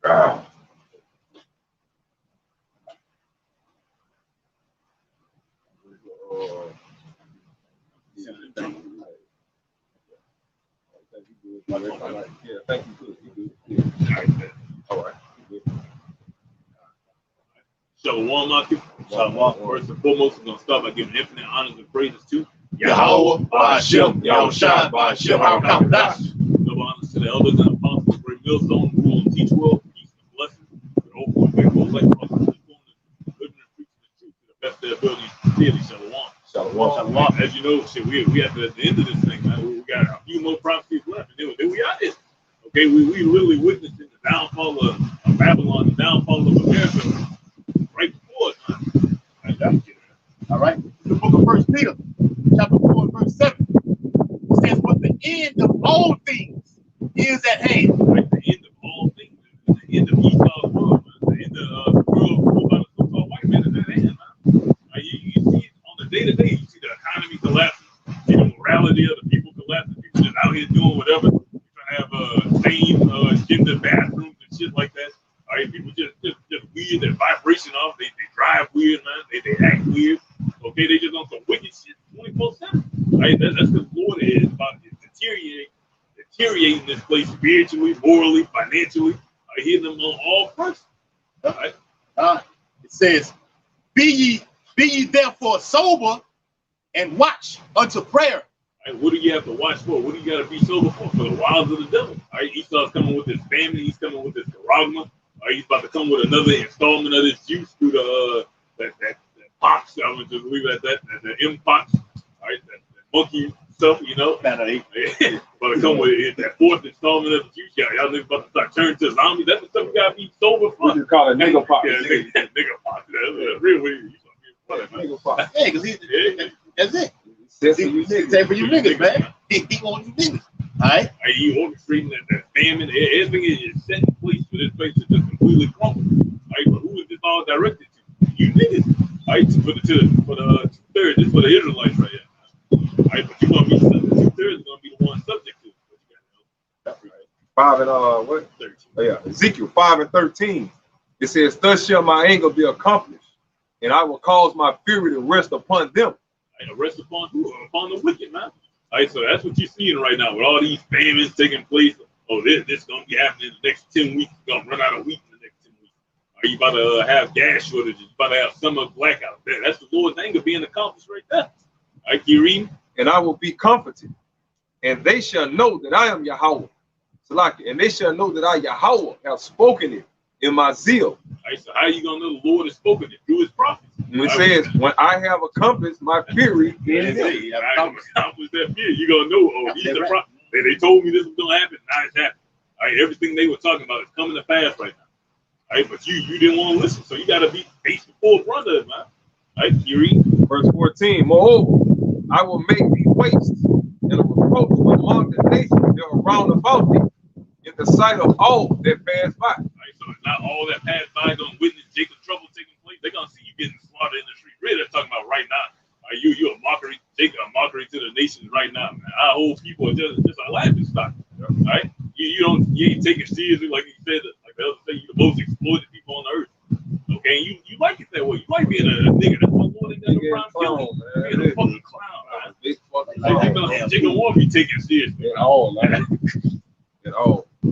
Yeah, thank you. All right. Shalom, Maki. Shalom. First and foremost, we're going to start by giving infinite honors and praises to Yahweh, Ba'ashem, Yahushua, Ba'ashem, Harakam. Double honors to the elders and apostles, great millstone, rule and teach well, peace and blessings, and open and faithful elect for us to living and preaching the truth to the best of their ability. Daily, shalom. Shalom. As you know, shit, we at the end of this thing, man. We got a few more prophecies left, and then we out here. Okay, we literally witnessed the downfall of Babylon, the downfall of America, right before it, man. All right. The book of 1 Peter, chapter 4, verse 7. It says, but the end of all things is at hand. Right, the end of all things, the end of Esau's world, man. The end of the world ruled by the so-called white man is at hand, man. You see it on the day-to-day. You see the economy collapsing, you see the morality of the people collapsing, people just out here doing whatever. Have same gender bathrooms and shit like that. All right, people just weird. Their vibration off. They drive weird, man. They act weird. Okay, they just on some wicked shit 24/7. Right, that's the Lord is about deteriorating this place spiritually, morally, financially. I hear them on all fronts. All right. It says, be ye therefore sober and watch unto prayer. Right, what do you have to watch for? What do you got to be sober for? For the wiles of the devil. All right, Esau's coming with his family. He's coming with his charagma. All right, he's about to come with another installment of this juice through the that pox. I'm gonna just leave it at that. The M-pox. All right, that monkey stuff. You know, about to come with that fourth installment of the juice. Y'all niggas about to start turning to zombies. That's the stuff you gotta be sober for. What you call it, nigga pox? Yeah, nigga pox. That's real weird. Nigga pox. Yeah, because that's it. Say for you niggas, man. He want you niggas. All right. You orchestrating that famine. Everything is set in place for this place to just completely crumble. All right, but who is this all directed to? You niggas. All right, for the 2/3. This is for the Israelites right here. All right, but you're gonna be the 2/3 is gonna be the one subject to it. 5 and what? 13. Oh, yeah, Ezekiel 5 and 13. It says, "Thus shall my anger be accomplished, and I will cause my fury to rest upon them." Rest upon who? Upon the wicked, man. All right, so that's what you're seeing right now with all these famines taking place. Oh, this is gonna be happening in the next 10 weeks. It's gonna run out of wheat in the next 10 weeks. Are you about to have gas shortages? You about to have summer blackout? That's the Lord's anger being accomplished right there. All right, keep reading. "And I will be comforted, and they shall know that I am Yahweh. And they shall know that I, Yahweh, have spoken it in my zeal." All right, so how are you gonna know the Lord has spoken it? Through his prophets. And it says, "When I have accomplished my fury in them." I accomplished that fear. You're gonna know, oh, these are the prophets. They told me this was gonna happen. Now it's happening. All right, everything they were talking about is coming to pass right now. All right, but you didn't want to listen, so you gotta be face before front of it, man. All right, you read verse 14. "Moreover, I will make thee waste and a reproach among the nations that are round about thee, in the sight of all that pass by." All right, so it's not all that pass by gonna witness Jacob's trouble taking place. They're gonna see you getting slaughtered in the street. Really, they're talking about right now. You're a mockery, Jacob, a mockery to the nations right now, man. Our whole people are just a laughing stock. All right, you ain't taking seriously like you said, like the other say, you're the most exploited people on earth. Okay, you like it that way. You like being a nigga. That's what Lord ain't got no problem killing. Being a fucking clown, man. Jacob won't be taken seriously at all, man. At all. You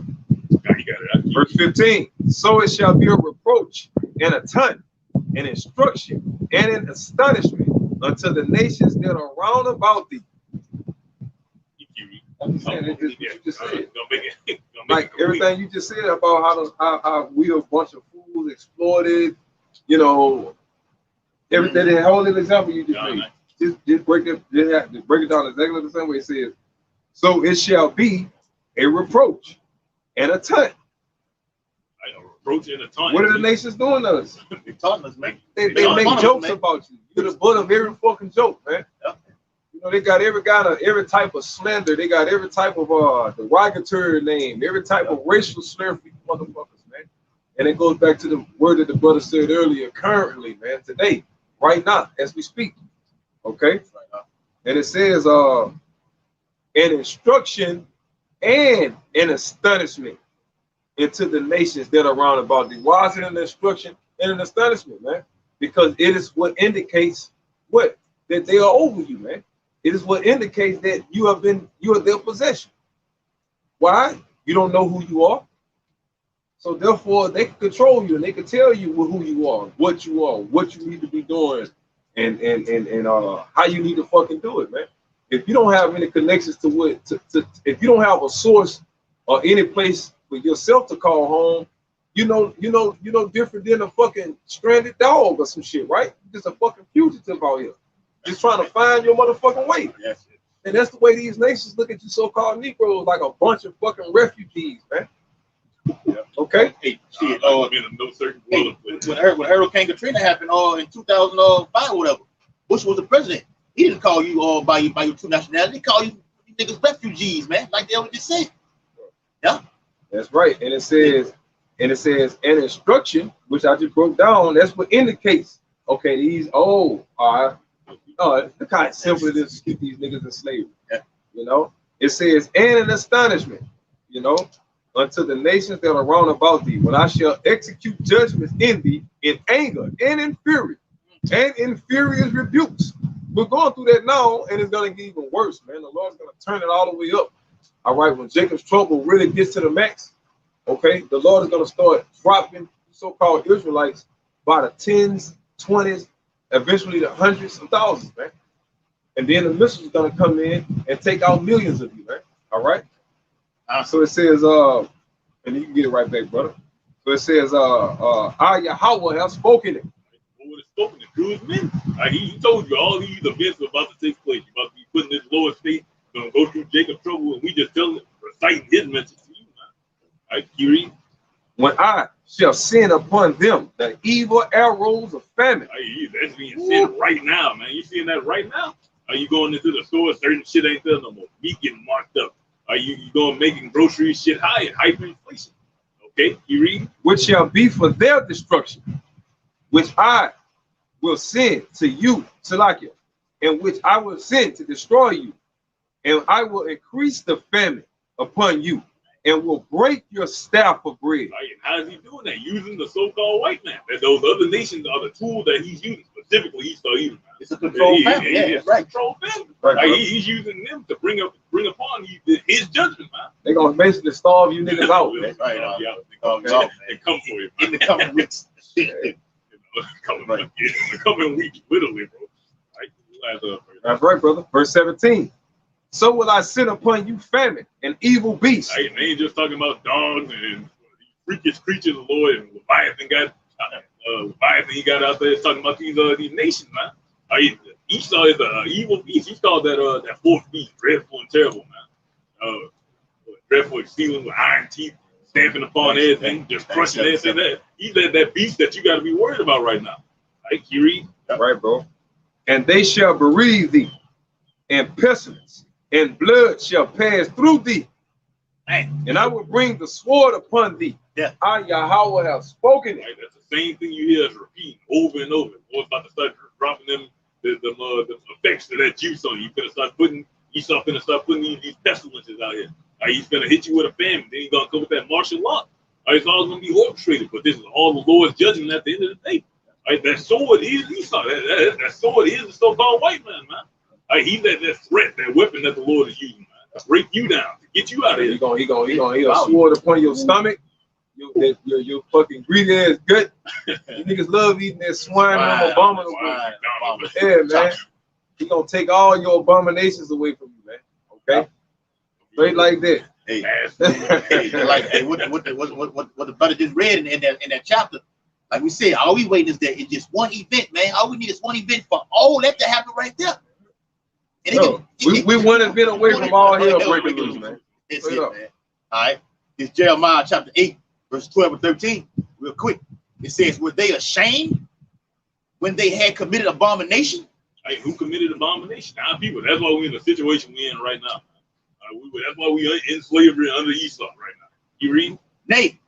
got it. Verse 15. "So it shall be a reproach and a taunt, an instruction and an astonishment unto the nations that are round about thee." I'm saying it just, you just said. Like everything you just said about how we a bunch of fools, exploited, you know, everything. The whole little example you just made. Just break it down exactly the same way it says. "So it shall be a reproach and a taunt." What are the nations doing to us? They're taunting us, man. They make jokes about you. You're the butt of every fucking joke, man. Yeah. You know, they got every type of slander. They got every type of derogatory name, every type of racial slur for you motherfuckers, man. And it goes back to the word that the brother said earlier, currently, man, today, right now, as we speak. Okay? And it says an instruction and an astonishment. into the nations that are round about thee. Why is it an instruction and an astonishment, man? Because it is what indicates what? That they are over you, man. It is what indicates that you are their possession. Why? You don't know who you are. So therefore, they can control you and they can tell you who you are, what you need to be doing, and how you need to fucking do it, man. If you don't have any connections to if you don't have a source or any place for yourself to call home, you know different than a fucking stranded dog or some shit, right? You're just a fucking fugitive out here, just trying to find your motherfucking way. Yes. And that's the way these nations look at you so-called Negroes, like a bunch of fucking refugees, man. Yeah. Okay. Hey, shit. When Hurricane Katrina happened, in 2005 or whatever, Bush was the president. He didn't call you by your true nationality. He called you niggas refugees, man, like they always just said. Yeah. That's right. And it says an instruction, which I just broke down. That's what indicates. Okay, these all right. It's kind of simple to just keep these niggas in slavery. Yeah. You know, it says, and an astonishment, you know, unto the nations that are round about thee, when I shall execute judgments in thee in anger and in fury and in furious rebukes. We're going through that now, and it's gonna get even worse, man. The Lord's gonna turn it all the way up. All right, when Jacob's trouble really gets to the max, okay, the Lord is gonna start dropping so-called Israelites by the tens, 20s, eventually the hundreds of thousands, man. And then the missiles are gonna come in and take out millions of you, man. All right. So it says, and you can get it right back, brother. So it says, I Yahweh have spoken it. Spoken it through his men. He told you all these events are about to take place. You're about to be put in this lower state, gonna go through Jacob's trouble, and we just reciting his message to you, man. All right, you read. When I shall send upon them the evil arrows of famine. That's being sent right now, man. You seeing that right now? Are you going into the store? Certain shit ain't there no more. Meat getting marked up. Are you going making groceries shit higher? Hyperinflation. Okay, you read. Which shall be for their destruction, which I will send to you, Salakia, and which I will send to destroy you, and I will increase the famine upon you, and will break your staff of bread. Right, and how is he doing that? Using the so-called white man. That those other nations are the tool that he's using. Specifically, Esau Edom. It's a control family. Yeah, it's right. Control family. Right, he's using them to bring upon his judgment, man. They're gonna basically starve you niggas out, man. Right. They come for you, In the coming weeks. Coming weeks, literally, bro. Right? That's right, brother. Verse 17. So will I send upon you famine and evil beasts. Hey, they ain't just talking about dogs and freakish creatures of the Lord and Leviathan he got out there. It's talking about these nations, man. Esau is an evil beast. He's called that fourth beast, dreadful and terrible, man. Dreadful, stealing with iron teeth, stamping upon everything, just crushing everything. He's that beast that you got to be worried about right now. Right, Kiri? Right, bro. And they shall bereave thee, and pestilence and blood shall pass through thee. And I will bring the sword upon thee. Yeah. I, Yahweh, have spoken it. Right, that's the same thing you hear us repeating over and over. Boy's about to start dropping them the effects of that juice on you. Esau finna start putting these pestilences out here. He's gonna hit you with a famine. Then he's gonna come with that martial law. It's all gonna be orchestrated. But this is all the Lord's judgment at the end of the day. That sword is Esau. That sword is the so-called white man, man. He's that threat, that weapon that the Lord is using, man, to break you down, to get you out of here. He gonna hit a sword upon your stomach. Your fucking greedy ass gut. You niggas love eating that swine abominable. Yeah, man. He gonna take all your abominations away from you, man. Okay? Straight like that. Hey, what the brother just read in that chapter. Like we said, all we waiting is that it's just one event, man. All we need is one event for all that to happen right there. And no, we want to get away from all hell breaking loose, man. It's it, man. All right. It's Jeremiah chapter 8, verse 12 and 13. Real quick. It says, were they ashamed when they had committed abomination? Hey, who committed abomination? Our people. That's why we're in the situation we're in right now. That's why we are in slavery under Esau right now. You read? Nay,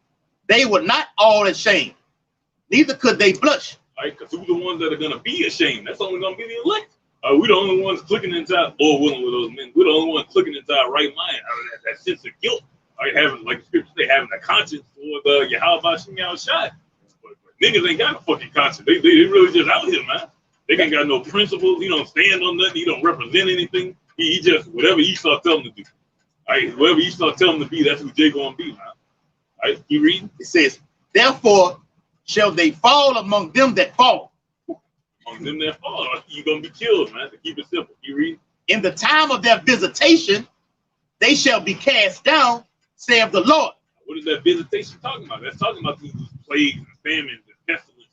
they were not all ashamed. Neither could they blush. Right, because who's the ones that are going to be ashamed? That's only going to be the elect. We're the only ones clicking inside, Lord willing with those men. We're the only ones clicking inside right mind out of that sense of guilt. having, like the scripture say, having a conscience for the Yahweh Shem Shai. But niggas ain't got a fucking conscience. They really just out here, man. They ain't got no principles. He don't stand on nothing. He don't represent anything. He just whatever Esau tell him to do. All right, whoever Esau tell him to be, that's who Jay gonna be, man. All right, you reading? It says, therefore shall they fall among them that fall. Among them that fall, you gonna be killed, man. To keep it simple. You read? In the time of their visitation, they shall be cast down, saith the Lord. What is that visitation talking about? That's talking about these plagues and famines and pestilence.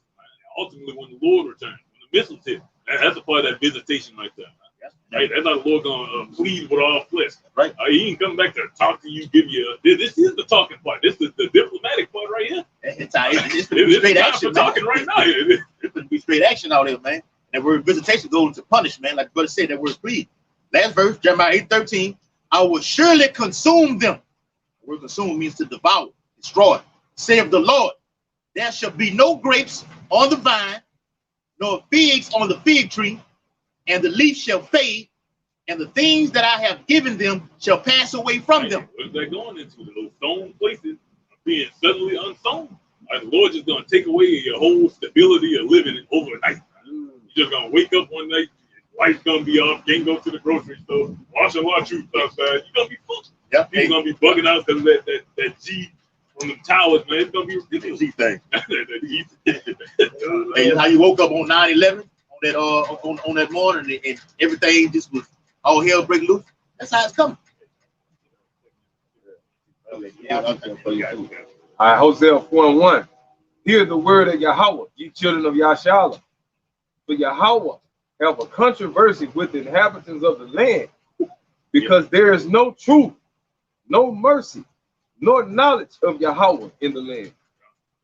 Ultimately, when the Lord returns, when the missiles hit, that's a part of that visitation right there. Right? That's how the Lord gonna plead with all flesh. Right? He ain't come back to talk to you, give you. This is the talking part. This is the diplomatic part right here. It's straight action, man. Talking right now. It's gonna be straight action out there, man. That word visitation goes into punish, man. Like the brother said, that word plead. Last verse, Jeremiah 8:13. I will surely consume them. The word consume means to devour, destroy. Saith the Lord, there shall be no grapes on the vine, nor figs on the fig tree, and the leaf shall fade, and the things that I have given them shall pass away from them. What is that going into? Those stone places being suddenly unsown. Like the Lord just gonna take away your whole stability of living overnight. You're just gonna wake up one night, lights gonna be off, can't go to the grocery store, wash a lot of truth outside. You're gonna be fucked. Yep. You're gonna be bugging out because that G from the towers, man. It's gonna be ridiculous. G thing. And how you woke up on 9/11 on that morning and everything just was all hell break loose. That's how it's coming. All right, Hosea 4:1. Hear the word of Yahweh, ye children of Yashala. For Yahweh have a controversy with the inhabitants of the land, because there is no truth, no mercy, nor knowledge of Yahweh in the land.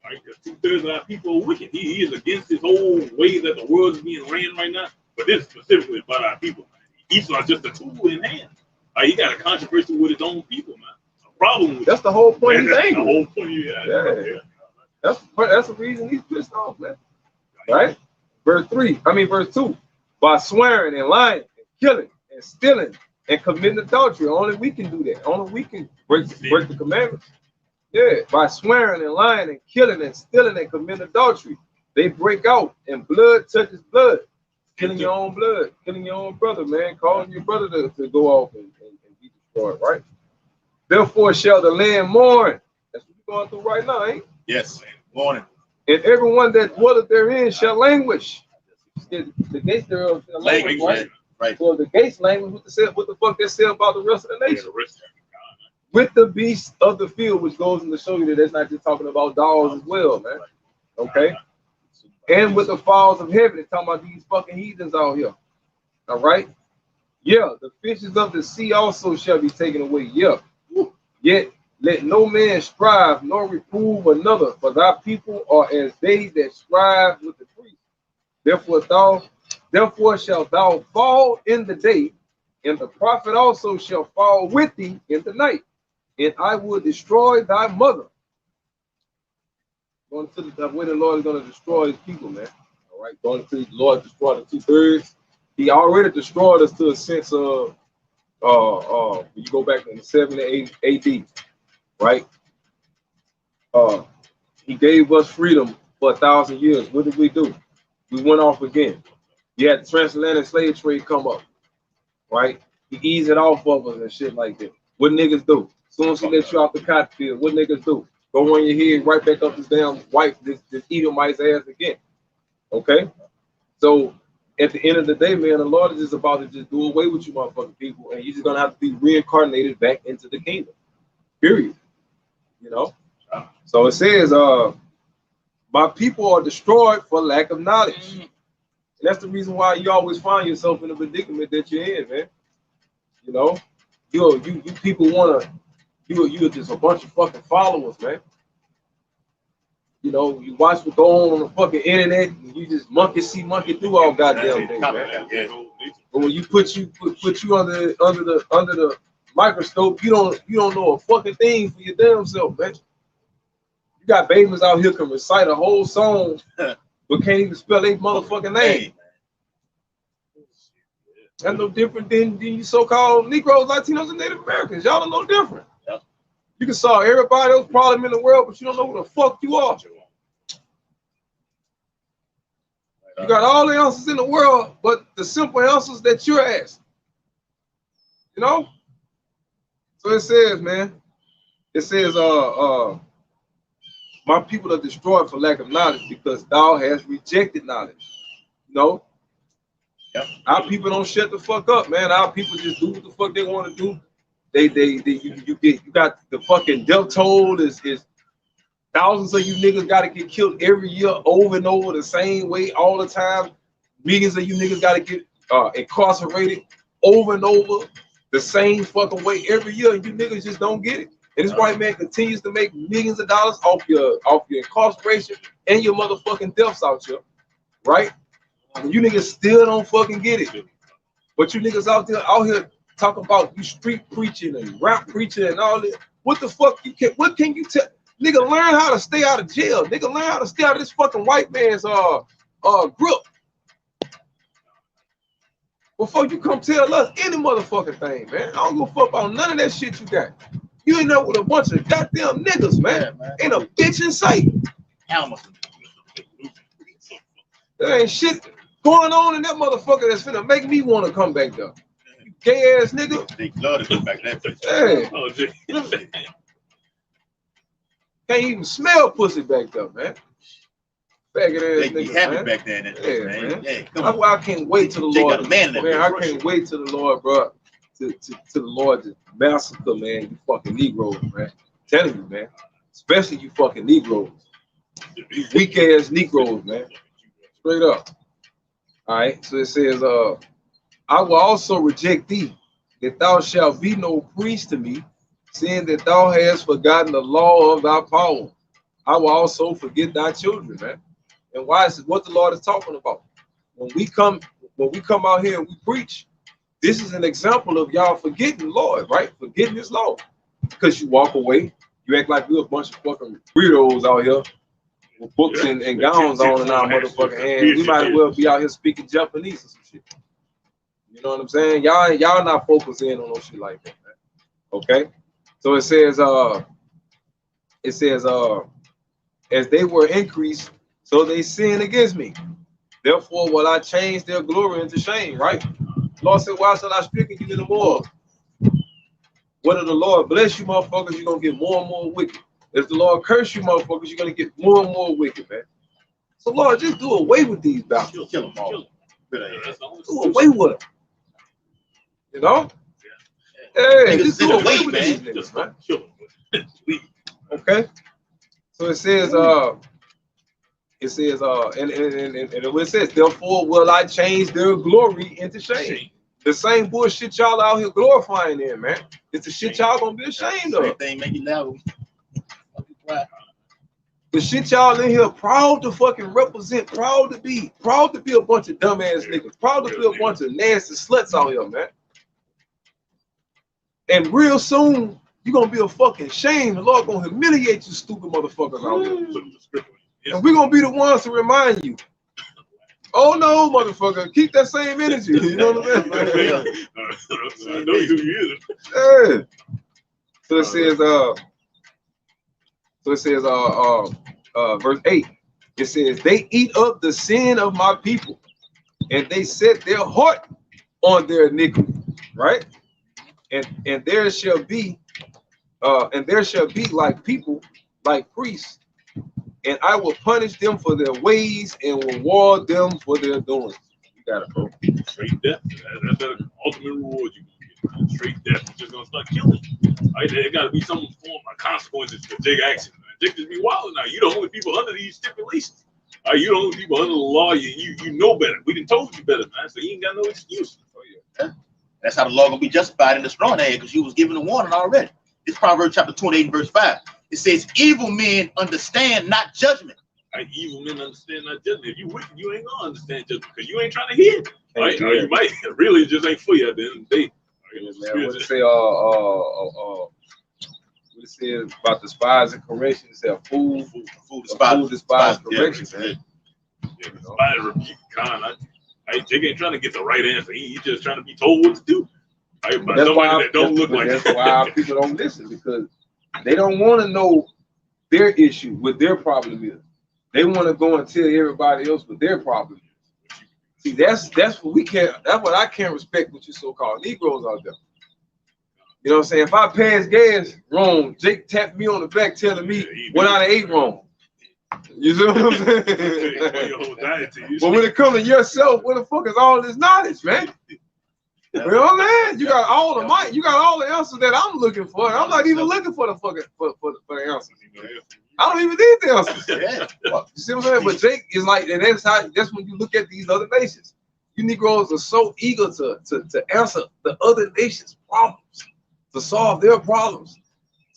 Right? 2/3 of our people are wicked. He is against this whole way that the world is being ran right now. But this is specifically about our people. Esau is just a tool in hand. He got a controversy with his own people, man. A problem with that's the whole point. He's angry. The whole point. Yeah. That's the reason he's pissed off, man. Right? Verse 2. By swearing and lying and killing and stealing and committing adultery. Only we can do that. Only we can break the commandments. Yeah, by swearing and lying and killing and stealing and committing adultery. They break out and blood touches blood. Killing your own blood, killing your own brother, man, calling your brother to go off and be destroyed, right? Therefore shall the land mourn. That's what we're going through right now, ain't it? Yes, morning. And everyone that dwelleth therein shall languish. The gates thereof shall languish, right? So the gates languish, what the fuck they say about the rest of the nation? With the beasts of the field, which goes in to show you that that's not just talking about dogs as well, man. Okay? And with the fowls of heaven, it's talking about these fucking heathens out here. All right? Yeah, the fishes of the sea also shall be taken away. Yeah. Yet let no man strive nor reprove another, for thy people are as they that strive with the priest. Therefore shalt thou fall in the day, and the prophet also shall fall with thee in the night, and I will destroy thy mother. Going to the way the Lord is going to destroy his people, man. All right, going to the Lord destroy the 2/3. He already destroyed us to a sense of when you go back in 70 AD, right? He gave us freedom for 1,000 years. What did we do? We went off again. You had the transatlantic slave trade come up, right? He eased it off of us and shit like that. What niggas do? As soon as he let you off the cotton field, what niggas do? Go on your head, right back up this damn wife, this Edomite's ass again. Okay? So at the end of the day, man, the Lord is just about to just do away with you motherfucking people, and you're just gonna have to be reincarnated back into the kingdom. Period. You know? So it says, my people are destroyed for lack of knowledge. And that's the reason why you always find yourself in the predicament that you're in, man. You know, you people wanna you're just a bunch of fucking followers, man. You know, you watch what go on the fucking internet, and you just monkey see, monkey do all goddamn things, man. But when you put you under the microscope, you don't know a fucking thing for your damn self, man. You got babies out here can recite a whole song, but can't even spell their motherfucking name. That's no different than you so-called Negroes, Latinos, and Native Americans. Y'all are no different. You can solve everybody else's problem in the world, but you don't know who the fuck you are. You got all the answers in the world, but the simple answers that you're asked. You know? So it says, man, it says, my people are destroyed for lack of knowledge because thou hast rejected knowledge. You know? Yep. Our people don't shut the fuck up, man. Our people just do what the fuck they want to do. You got the fucking death toll is thousands of you niggas got to get killed every year over and over the same way all the time. Millions of you niggas got to get incarcerated over and over the same fucking way every year, and you niggas just don't get it. And this white man continues to make millions of dollars off your incarceration and your motherfucking deaths out here, right? And you niggas still don't fucking get it. But you niggas out here talking about you street preaching and rap preaching and all this. What the fuck what can you tell? Nigga, learn how to stay out of jail. Nigga, learn how to stay out of this fucking white man's grip. Before you come tell us any motherfucking thing, man. I don't give a fuck about none of that shit you got. You ain't know with a bunch of goddamn niggas, man. Yeah, man. Ain't a bitch in sight. There ain't shit going on in that motherfucker that's finna make me want to come back there. You gay ass nigga. They love to come back that place. Hey. Can't even smell pussy back there, man. Faggot ass nigga, man. Back there, man. Yeah, that's why I can't wait till the Lord. Man, I can't wait till the Lord, bro. To the Lord to massacre, man. You fucking Negroes, man. I'm telling you, man. Especially you fucking Negroes. You weak ass Negroes, man. Straight up. All right. So it says, I will also reject thee, that thou shalt be no priest to me, seeing that thou hast forgotten the law of thy power. I will also forget thy children, man. And why is it what the Lord is talking about? When we come out here and we preach, this is an example of y'all forgetting the Lord, right? Forgetting his law. Because you walk away, you act like we're a bunch of fucking weirdos out here with books and gowns on in our motherfucking hands. We might as well be out here speaking Japanese or some shit. You know what I'm saying? Y'all not focusing on no shit like that, man. Okay? So it says, as they were increased, so they sin against me. Therefore will I change their glory into shame, right? The Lord said, why shall I speak you anymore? Whether the Lord bless you, motherfuckers, you're going to get more and more wicked. If the Lord curse you, motherfuckers, you're going to get more and more wicked, man. So, Lord, just do away with these bastards. Kill them all. Do away with them. You know? Hey, just do away with these niggas, man. Okay? So it says, and it says, therefore will I change their glory into shame. The same bullshit y'all out here glorifying in, man. It's the shit y'all gonna be ashamed of. The shit y'all in here proud to fucking represent, proud to be a bunch of dumbass niggas, proud to be a bunch of nasty sluts out here, man. And real soon, you're gonna be a fucking shame. The Lord gonna humiliate you stupid motherfuckers out here. And we're gonna be the ones to remind you. Oh no, motherfucker, keep that same energy. You know what I'm saying? I know who you is. Yeah. So it says, verse 8. It says, they eat up the sin of my people, and they set their heart on their iniquity, right? And there shall be like people, like priests, and I will punish them for their ways and reward them for their doings. You got it, bro. Straight death. That's the ultimate reward you can get. Straight death. You're just gonna start killing. Right? There got to be some form of consequences to take action. They just be wild now. You the only people under these stipulations. Right? You the only people under the law. You know better. We done told you better, man. So you ain't got no excuse. Oh, yeah. That's how the law gonna be justified in the strong area, because you was given a warning already. It's Proverbs chapter 28, verse 5. It says, evil men understand not judgment. Right? Evil men understand not judgment. If you wicked, you ain't gonna understand judgment because you ain't trying to hear it. Right? Or you might really just ain't for you at the end of the day. Right? What it say? What it says about the spies and correction? It said fool despise correction. Yeah, despise rebuke, Jake ain't trying to get the right answer. He's just trying to be told what to do. Right? By somebody that don't look like that's why people don't listen, because They don't want to know their issue, what their problem is. They want to go and tell everybody else what their problem is. See, that's what we can't. That's what I can't respect with you so-called Negroes out there. You know what I'm saying? If I pass gas wrong, Jake tapped me on the back telling me what I ate wrong. You see what I'm saying? But when it comes to yourself, where the fuck is all this knowledge, man? You know what I'm saying? You got all the mic, you got all the answers that I'm looking for. And I'm not even looking for the fucking for the answers. I don't even need the answers. You see what I'm saying? But Jake is like, and that's when you look at these other nations. You Negroes are so eager to answer the other nations' problems, to solve their problems,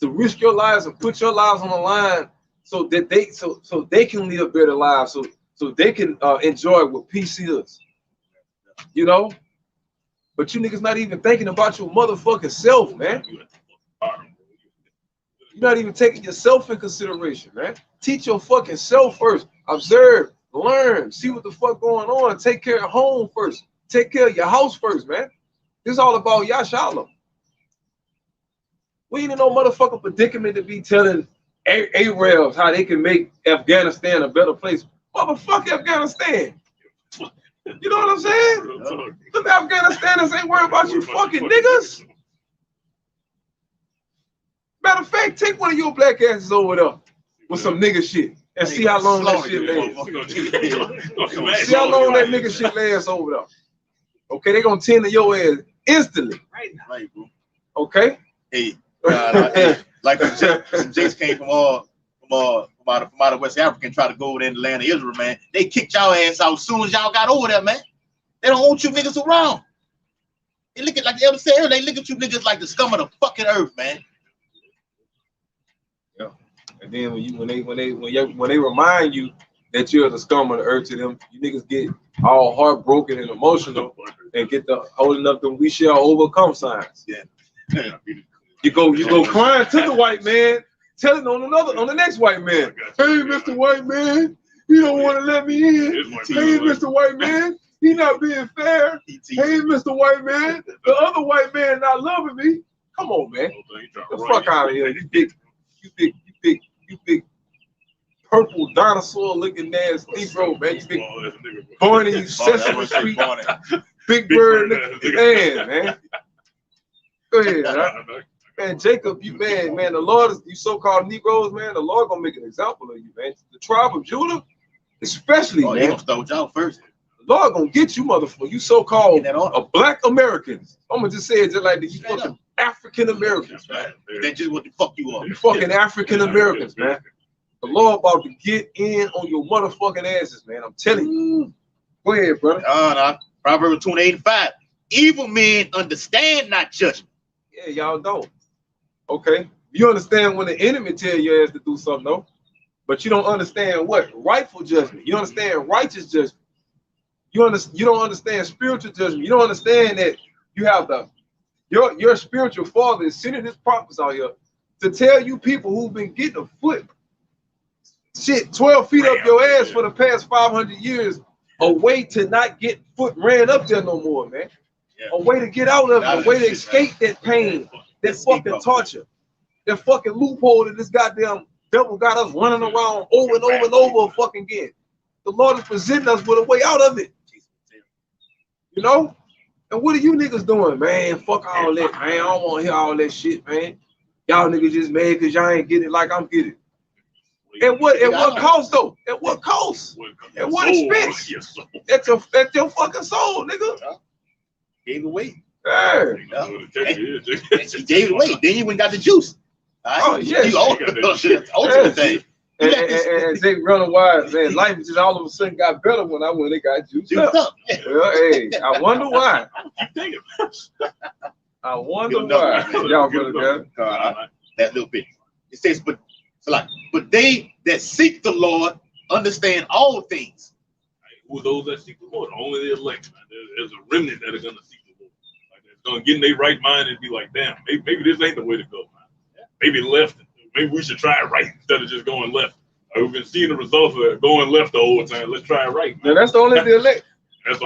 to risk your lives and put your lives on the line so that they can live a better life, so they can enjoy what peace is. You know? But you niggas not even thinking about your motherfucking self, man. You're not even taking yourself in consideration, man. Teach your fucking self first. Observe, learn, see what the fuck going on. Take care of home first. Take care of your house first, man. This is all about Yashala. We ain't in no motherfucking predicament to be telling Arabs how they can make Afghanistan a better place. Motherfuck Afghanistan. You know what I'm saying? Them Afghanistanians ain't worried about you fucking niggas. Matter of fact, take one of your black asses over there with some nigga shit and see how long that shit lasts. See how long that nigga shit lasts over there. Okay, they gonna tend to your ass instantly. Right, bro. Okay? Hey, like when Jace came from out of West Africa and tried to go over there in the land of Israel, man. They kicked y'all ass out as soon as y'all got over there, man. They don't want you niggas around. They look at, like the elder said earlier, they look at you niggas like the scum of the fucking earth, man. Yeah. And then when they remind you that you're the scum of the earth to them, you niggas get all heartbroken and emotional and get the holding up them "we shall overcome" signs. Yeah. You go crying to the white man, telling on the next white man, "Hey, Mr. White Man, you don't want to let me in. Hey, Mr. White Man, he not being fair. Hey, Mr. White Man, the other white man not loving me." Come on, man. Get the fuck out of here. You big purple dinosaur looking ass Negro, man. You big Barney Sesame Street, Big Bird looking man. Go ahead, man. Man, Jacob, you man, the Lord, you so-called Negroes, man, the Lord gonna make an example of you, man. The tribe of Judah, especially, man. He gonna start with y'all first. The Lord gonna get you, motherfucker. You so-called black Americans. I'm gonna just say it just like this. You fucking African Americans, man. That's just what the fuck you are. You fucking African Americans, man. The Lord about to get in on your motherfucking asses, man. I'm telling you. Go ahead, brother. No. Proverbs 28:5. Evil men understand not judgment. Yeah, y'all don't. Okay, you understand when the enemy tell your ass to do something, though, but you don't understand what rightful judgment. You understand righteous judgment. You don't understand spiritual judgment. You don't understand that you have your spiritual father is sending his prophets out here to tell you people who've been getting a foot 12 feet up your ass for the past 500 years, a way to not get foot ran up there no more, man. A way to get out of it, a way to escape that pain. That fucking torture, that fucking loophole that this goddamn devil got us running around over and over and over fucking again. The Lord is presenting us with a way out of it. You know? And what are you niggas doing, man? Fuck all that, man. I don't want to hear all that shit, man. Y'all niggas just mad because y'all ain't getting it like I'm getting it. At what cost, though? At what cost? At what expense? That's your fucking soul, nigga. Gave away. Yeah. He gave it away. Then he went and got the juice. Oh, yeah. Ultimate thing. And Jake running wide, man. Life just all of a sudden got better when they got juiced up. Well, hey, I wonder why. I wonder why. Y'all better that little bit. It says, but they that seek the Lord understand all things. Who those that seek the Lord? Only the elect. There's a remnant that are gonna seek the Lord. Like that's gonna get in their right mind and be like, damn, maybe this ain't the way to go, man. Maybe left. Maybe we should try it right instead of just going left. We've been seeing the results of going left the whole time. Let's try it right. Man. Now that's only the elect. That's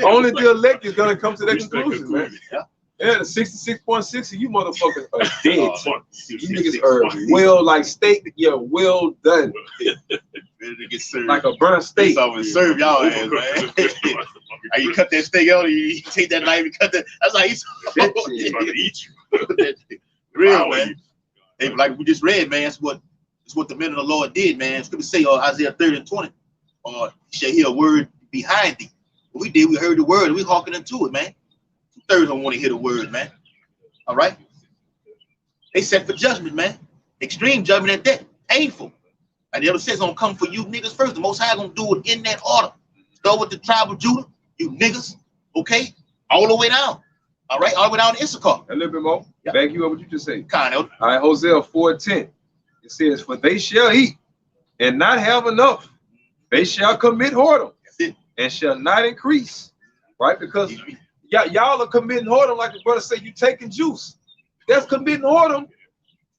only the elect is gonna come to that conclusion, man. Yeah. Yeah, the 66.6 of you motherfuckers are dead. You niggas are like steak. Yeah, well done. Ready to get served. Like a burnt steak. So we serve y'all ass, man. How you cut that steak out, you take that knife and cut that. That's how you eat you. Real, man. Hey, like we just read, man, it's what the men of the Lord did, man. Scripture say Isaiah 30:20, you shall hear a word behind thee. What we did, we heard the word and we hearkened into it, man. 2/3 don't want to hear the word, man. All right? They set for judgment, man. Extreme judgment at that. Painful. And the other says gonna come for you niggas first. The Most High gonna do it in that order. Start with the tribe of Judah, you niggas, okay? All the way down. All right, all the way down to Issachar. A little bit more. Yep. Back you up what you just said. Kind of. All right, Hosea 4:10. It says, for they shall eat and not have enough. They shall commit whoredom and shall not increase. Right? Because y'all are committing whoredom, like the brother said, you taking juice. That's committing whoredom.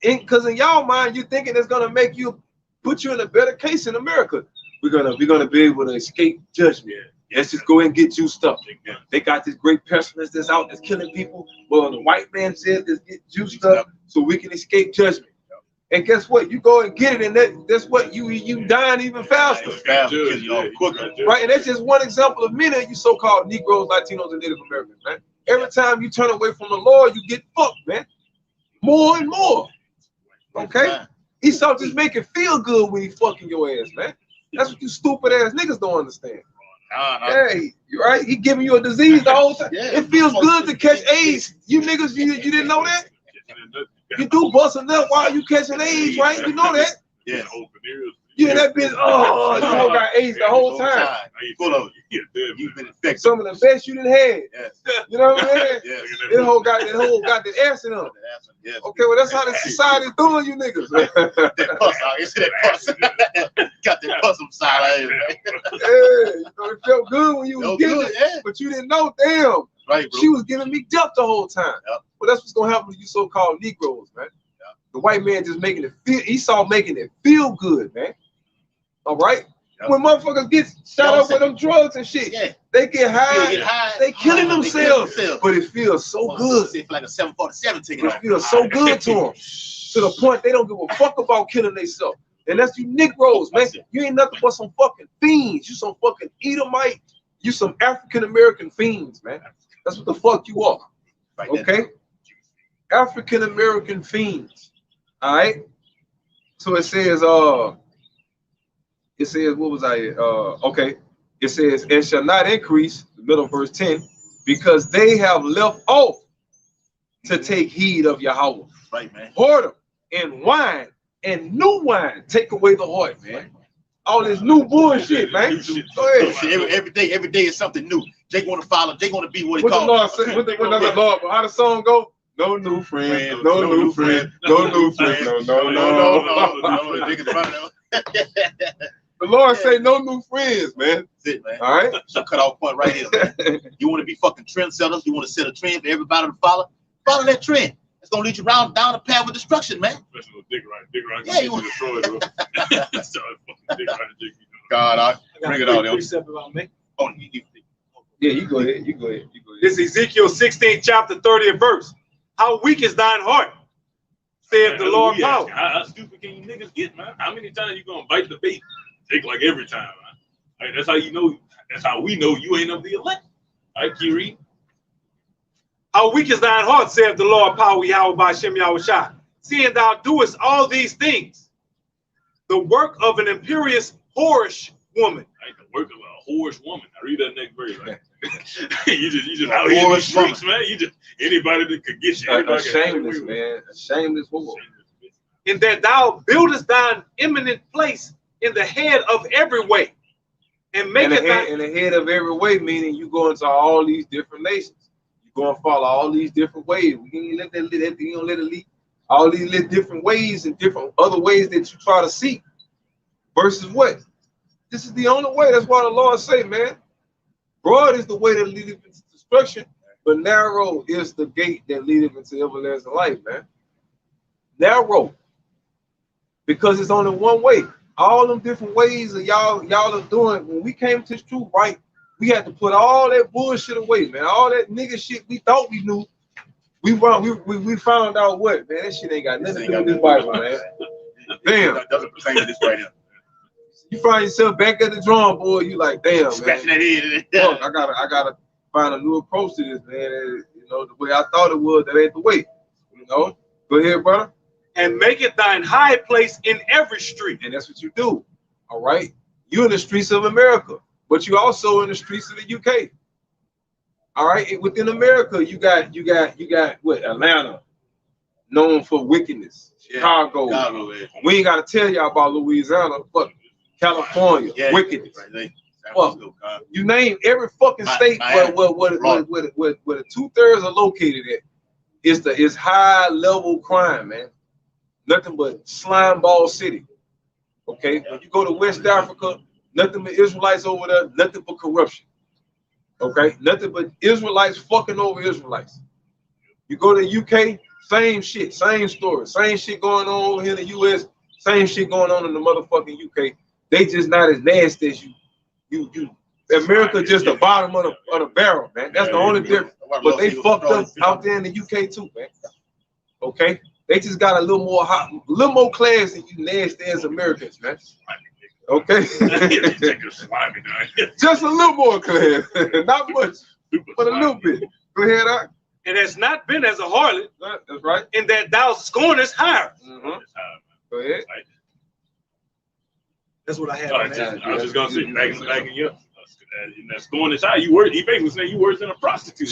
Because in y'all mind, you thinking it's gonna make you put you in a better case in America. We're gonna be able to escape judgment. Let's just go and get juiced up. They got this great pestilence that's out that's killing people. Well, the white man said let's get juiced up so we can escape judgment. And guess what? You go and get it, and that's what you dying even faster. Right? And that's just one example of many of you so-called Negroes, Latinos, and Native Americans, man. Every time you turn away from the Lord, you get fucked, man. More and more. Okay? Esau just make it feel good when he fucking your ass, man. That's what you stupid ass niggas don't understand. Hey, you right? He giving you a disease the whole time. It feels good to catch AIDS. You niggas, you didn't know that? You do bust a nut while you catching AIDS, right? You know that? Yeah. Yeah, that bitch, you got AIDS the whole time. You've been infected. Some of the best you done had. You know what I'm saying? That whole got the acid on. Okay, well that's how the society's doing you niggas. That pus out. It's that pus. Got that pus inside of it. Yeah, you know, it felt good when you was getting it, but you didn't know, damn. Right, bro. She was giving me death the whole time. Well, that's what's gonna happen to you so-called Negroes, man. The white man just making it feel, Esau making it feel good, man. All right? When motherfuckers get shot up with them drugs and shit, they get high, they killing themselves, but it feels so good. It's like a 747 ticket. It feels so good to them, to the point they don't give a fuck about killing themselves. And that's you Negroes, man. You ain't nothing but some fucking fiends. You some fucking Edomite. You some African-American fiends, man. That's what the fuck you are. Okay? African-American fiends. All right? So it says, what was I? Okay. It says, and shall not increase, the middle of verse 10, because they have left off to take heed of Yahweh. Right, man. Whoredom and wine and new wine take away the heart, man. All this new bullshit, man. Go ahead. Every day is something new. Jake want to follow. Jake want to be what he calls. What the Lord? How the song go? No new friends. No new friends. No new friends. No. The Lord say no new friends, man. That's it, man. All right. So cut off point right here, man. You want to be fucking trendsetters? You want to set a trend for everybody to follow? Follow that trend. It's gonna lead you down the path of destruction, man. Especially with Dick Ryan. Yeah, you want to destroy it, bro. God, I bring it on. Oh, yeah, you go ahead. This is Ezekiel 16, chapter 30 verse. How weak is thine heart, saith the Lord power. How stupid can you niggas get, man? How many times you gonna bite the bait? Take like every time, man. Like, that's how you know. That's how we know you ain't of the elect. All right, Kiri. How weak is thine heart, saith the Lord power, Yahweh by Shem Yahushua, seeing thou doest all these things, the work of an imperious, whorish woman. Like the work of a whorish woman. I read that next verse, right? you just out here in the streets, man. You just anybody that could get you. A shameless, man. A shameless whore. In that thou buildest thine eminent place in the head of every way, and make it in the head of every way, meaning you go into all these different nations. You go and follow all these different ways. We can't let that you don't let it leak. All these little different ways and different other ways that you try to seek. Versus what? This is the only way. That's why the Lord say, man, broad is the way that leadeth into destruction, but narrow is the gate that leadeth into everlasting life, man. Narrow. Because it's only one way. All them different ways that y'all are doing, when we came to this truth, right, we had to put all that bullshit away, man. All that nigga shit we thought we knew, We found out what, man, that shit ain't got nothing to do with this Bible, man. Damn. That doesn't pertain to this right now. You find yourself back at the drawing board, you like, damn, Scratching man. that head. Look, I gotta find a new approach to this, man. You know, the way I thought it was, that ain't the way. You know? Go ahead, brother. And make it thine high place in every street. And that's what you do. All right. You're in the streets of America, but you also in the streets of the UK. All right. Within America, you got what? Atlanta, known for wickedness. Chicago. We ain't gotta tell y'all about Louisiana, but California, wickedness. Well, you name every fucking state where the 2/3 are located at. It's high level crime, man. Nothing but slime ball city. Okay, when you go to West Africa, nothing but Israelites over there, nothing but corruption. Okay, nothing but Israelites fucking over Israelites. You go to the UK, same shit, same story, same shit going on over here in the US, same shit going on in the motherfucking UK. They just not as nasty as you. America just the bottom of the barrel, man. That's the only difference. But they fucked up out there in the UK too, man. Okay, they just got a little more hot, a little more class than you nasty as Americans, man. Okay, just a little more class, not much, but a little bit. Go ahead, Doc. It has not been as a harlot. That's right. In that thou scornest hire. Go ahead. That's what I had. I was just gonna say, back in your. That's going inside. You worse. He basically saying you worse than a prostitute,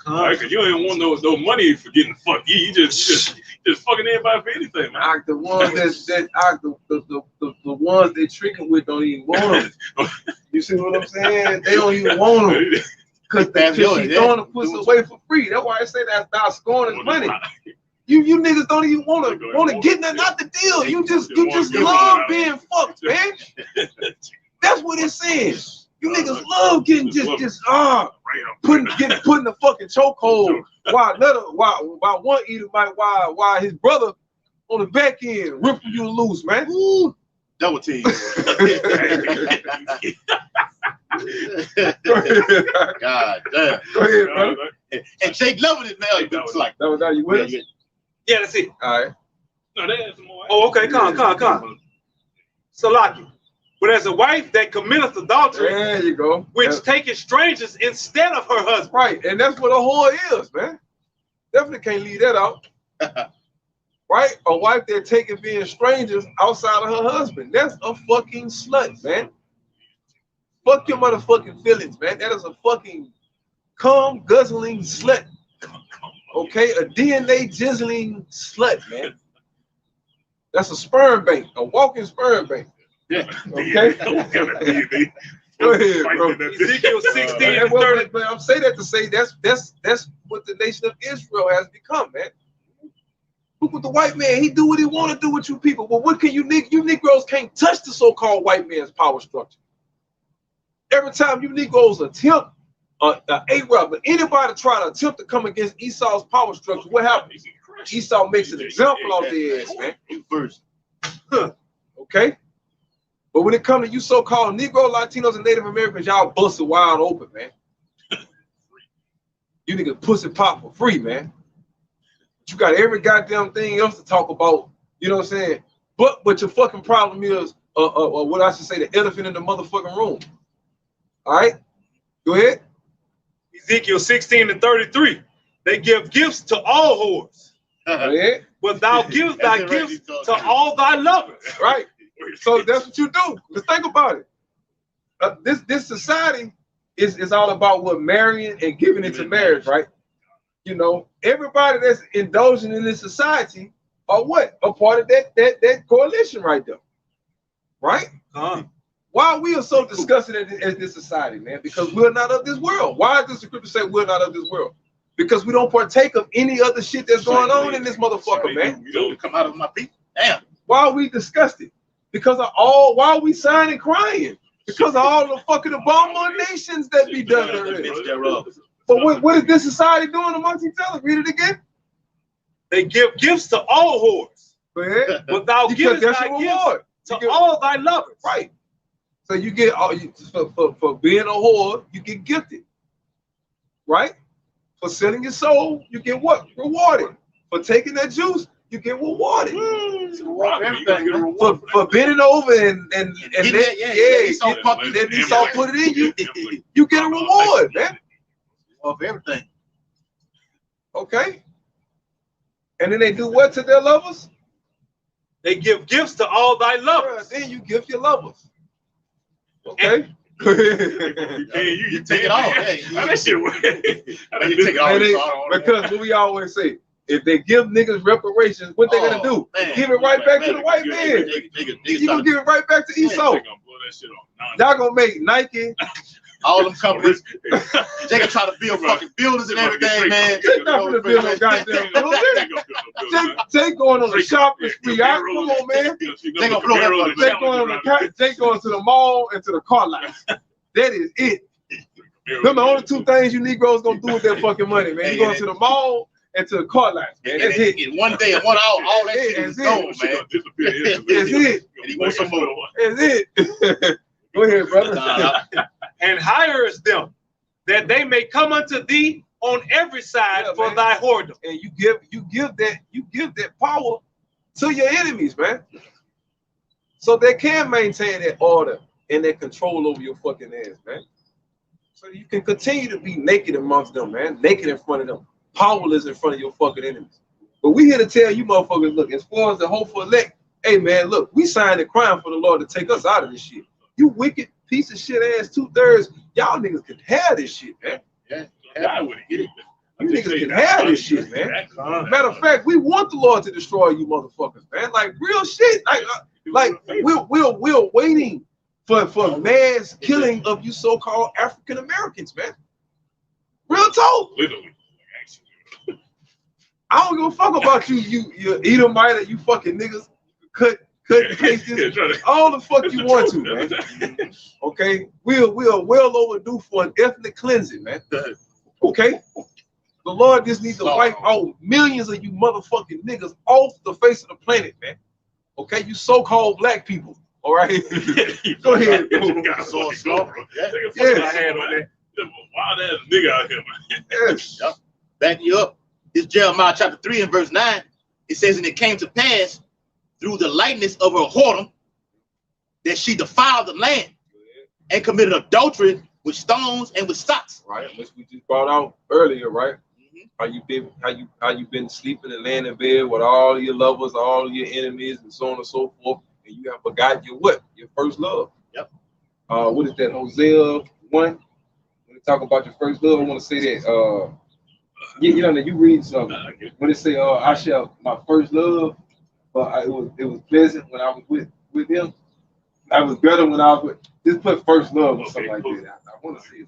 man. Right? Cause you don't want no money for getting fucked. You just fucking everybody for anything, man. The ones the ones they tricking with don't even want them. You see what I'm saying? They don't even want them because she's throwing the pussy away for free. That's why I say that's not scoring his money. You niggas don't even want to get nothing out the deal. You just love being fucked, man. That's what it's saying. You niggas love getting putting the fucking chokehold while one eater might while his brother on the back end ripping you loose, man. Ooh. Double team. God damn. Go ahead, brother. And Jake loving it now. That was like that was how you with us? Yeah, that's it. All right. No, they had some more. Oh, okay, come. Salaki. But as a wife that committeth adultery, there you go, which taketh strangers instead of her husband. Right, and that's what a whore is, man. Definitely can't leave that out. Right? A wife that taking being strangers outside of her husband. That's a fucking slut, man. Fuck your motherfucking feelings, man. That is a fucking cum guzzling slut. Okay, a DNA jizzling slut, man. That's a sperm bank, a walking sperm bank. Yeah. Okay. Go ahead, bro. Ezekiel 16:30. But I'm saying that to say that's what the nation of Israel has become, man. Look at the white man. He do what he want to do with you people. Well, what can you Negroes can't touch the so-called white man's power structure. Every time you Negroes attempt Arab, but anybody try to attempt to come against Esau's power structure, what happens? Esau makes an example of their ass, man. First. Okay. But when it comes to you so-called Negro, Latinos, and Native Americans, y'all bust it wide open, man. You niggas pussy pop for free, man. But you got every goddamn thing else to talk about, you know what I'm saying? But your fucking problem is, what I should say, the elephant in the motherfucking room. All right? Go ahead. Ezekiel 16:33. They give gifts to all whores. Go ahead. But thou give thy gifts to all thy lovers. Right. So that's what you do. Just think about it. This society is all about what marrying and giving into marriage, right? You know, everybody that's indulging in this society are what? A part of that coalition right there. Right? Why we are so disgusted as this society, man? Because we're not of this world. Why does the scripture say we're not of this world? Because we don't partake of any other shit that's going on in this motherfucker, man. You don't come out of my people. Damn. Why are we disgusted? Because of why are we sighing and crying? Because of all the fucking abominations that be done already. But what is this society doing amongst each other? Read it again. They give gifts to all whores. But thou givest thy gifts to all thy lovers. Right. So you get for being a whore, you get gifted. Right? For selling your soul, you get what? Rewarded. For taking that juice, you get rewarded. For bending over and let Esau put it in you, you get a reward, man. Of everything. Okay. And then they do what to their lovers? They give gifts to all thy lovers. Then you give your lovers. Okay. You take it all. Hey, that shit work. You take it all. Because what we always say, if they give niggas reparations, what they gonna do? Man, give it right back to the white man. You gonna give it right back to Esau. Y'all gonna make Nike. All them companies. They can try to build fucking buildings and everything, man. They not gonna build no goddamn building. They going on the shopping spree. Come on, man. They gonna blow that. They going to the mall and to the car lot. That is it. Them the only two things you Negroes gonna do with that fucking money, man. You going to the mall and to the car lot. That's it. In one day and one hour, all that shit is gone, man. That's it. And he wants some more. That's it. Go ahead, brother. And hires them, that they may come unto thee on every side for thy whoredom. And you give that power to your enemies, man. So they can maintain that order and that control over your fucking ass, man. So you can continue to be naked amongst them, man. Naked in front of them. Powerless in front of your fucking enemies. But we here to tell you motherfuckers, look, as far as the hopeful elect, hey man, look, we signed a crime for the Lord to take us out of this shit. You wicked piece of shit ass 2/3. Y'all niggas can have this shit, man. You niggas can have this shit, man. Matter of fact, we want the Lord to destroy you motherfuckers, man. Like real shit. Like we're waiting for mass killing of you so-called African Americans, man. Real talk. I don't give a fuck about you Edomite, you fucking niggas. Cut cases, all the fuck you want to, man. Okay, we are well overdue for an ethnic cleansing, man. Okay, the Lord just needs to wipe out millions of you motherfucking niggas off the face of the planet, man. Okay, you so-called black people. All right, go ahead. Wild ass nigga out here, man. Yes. Yep. Back you up. It's Jeremiah chapter 3 and verse 9. It says, and it came to pass through the lightness of her whoredom that she defiled the land and committed adultery with stones and with stocks. Right, which we just brought out earlier, right? How you been sleeping and laying in bed with all your lovers, all your enemies, and so on and so forth, and you have forgot your what? Your first love. Yep. What is that? Hosea 1. When they talk about your first love, I want to say that. You know that you read something when it say, I shall my first love. But it was pleasant when I was with him. I was better when I was with. Just put first love or something like that. I want to see it.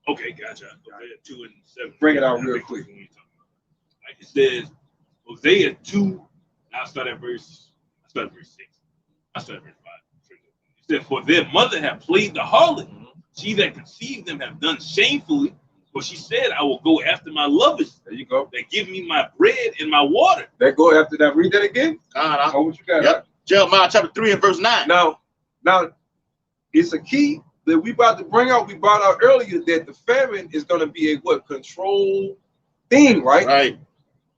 Okay, gotcha. 2 and 7. Bring it out real quick. Like it says, Hosea 2. I start at verse 6. I start at verse 5. It said, for their mother have played the harlot. She that conceived them have done shamefully. But she said, I will go after my lovers. There you go. They give me my bread and my water. They go after that. Read that again. Oh, what you got? Yep. Jeremiah chapter 3 and verse 9. Now, it's a key that we about to bring out. We brought out earlier that the famine is going to be a what? Control thing, right? Right.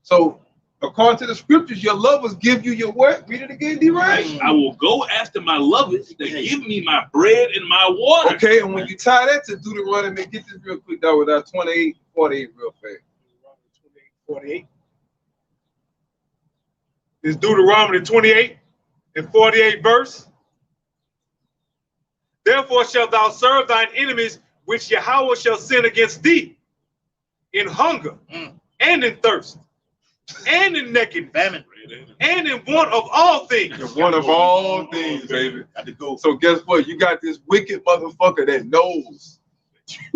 So, according to the scriptures, your lovers give you your what? Read it again, D-Ray. I will go after my lovers. They give me my bread and my water. Okay, and when you tie that to Deuteronomy, get this real quick, though, with our 28:48 real fast. 28:48. It's Deuteronomy 28 and 48 verse. Therefore shalt thou serve thine enemies, which Yahweh shall send against thee, in hunger and in thirst, and in nakedness, famine, and in want of all things. In want of all things, baby. So guess what? You got this wicked motherfucker that knows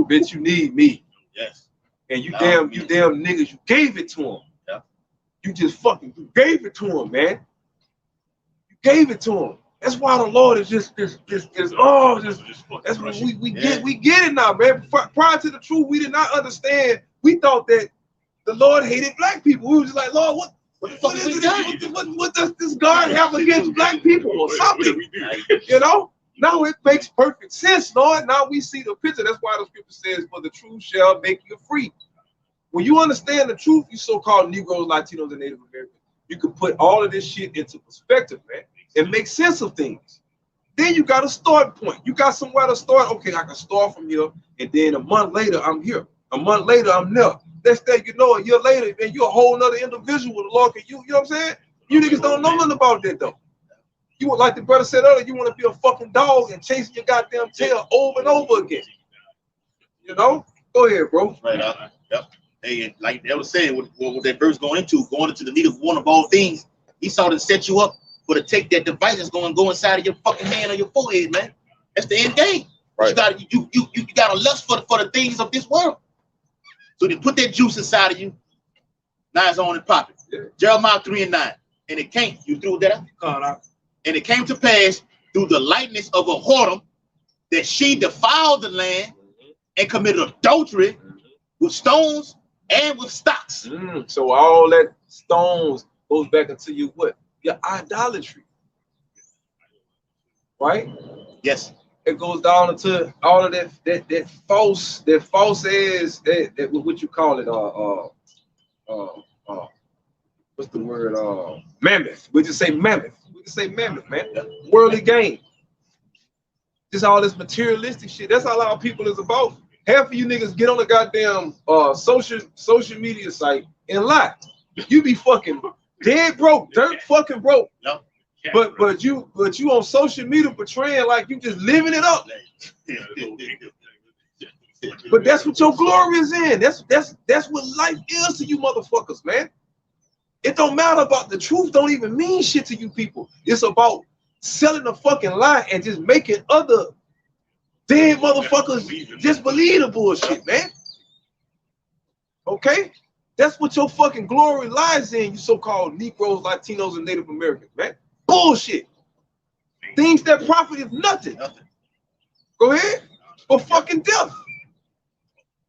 that you need me. Yes. And you damn niggas, you gave it to him. Yeah. You just fucking gave it to him, man. You gave it to him. That's why the Lord is just that's what we get it now, man. Prior to the truth, we did not understand. We thought that the Lord hated black people. We were just like, Lord, what does this God have against black people or something? You know? Now it makes perfect sense, Lord. Now we see the picture. That's why the scripture says, for the truth shall make you free. when you understand the truth, you so-called Negroes, Latinos, and Native Americans, you can put all of this shit into perspective, man, and make sense of things. Then you got a start point. You got somewhere to start. Okay, I can start from here, and then a month later, I'm here. A month later, I'm there. Next thing you know, a year later, man, you're a whole nother individual with the Lord. You know what I'm saying? You niggas don't know nothing about that, though. You would, like the brother said earlier, you want to be a fucking dog and chasing your goddamn tail over and over again. You know? Go ahead, bro. Right. Yep. Hey, like they was saying, what that verse going into the need of one of all things, he saw to set you up for to take that device that's going to go inside of your fucking hand or your forehead, man. That's the end game. Right. You got a lust for the things of this world. So they put that juice inside of you. Now it's on and popping. Yeah. Jeremiah 3:9. And it came, you threw that out? And it came to pass through the lightness of a whoredom that she defiled the land and committed adultery with stones and with stocks. So all that stones goes back into you what? Your idolatry. Right? Yes. It goes down into all of that false is that what you call it what's the word mammoth. We just say mammoth. We just say mammoth, man. Worldly gain. Just all this materialistic shit. That's all our people is about. Half of you niggas get on the goddamn social media site and lie. You be fucking dead broke, dirt fucking broke. No. But you on social media portraying like you just living it up. But that's what your glory is in. That's what life is to you motherfuckers, man. It don't matter about the truth. Don't even mean shit to you people. It's about selling a fucking lie and just making other dead motherfuckers just believe the bullshit, man. Okay? That's what your fucking glory lies in, you so-called Negroes, Latinos, and Native Americans, man. Bullshit. Things that profit is nothing. Go ahead. For fucking death.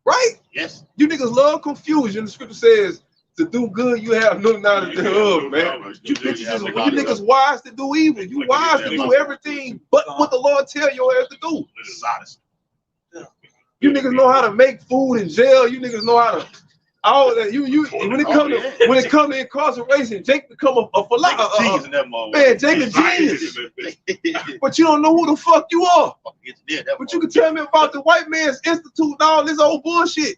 Right? Yes. You niggas love confusion. The scripture says, to do good, you have no knowledge thereof, man. You niggas wise to do evil. You wise to do everything but what the Lord tell your ass to do. You niggas know how to make food in jail. You niggas know how to all that. When it comes to incarceration, Jake become a philosopher. Man, Jake a genius. But you don't know who the fuck you are. But you can tell me about the white man's institute and all this old bullshit.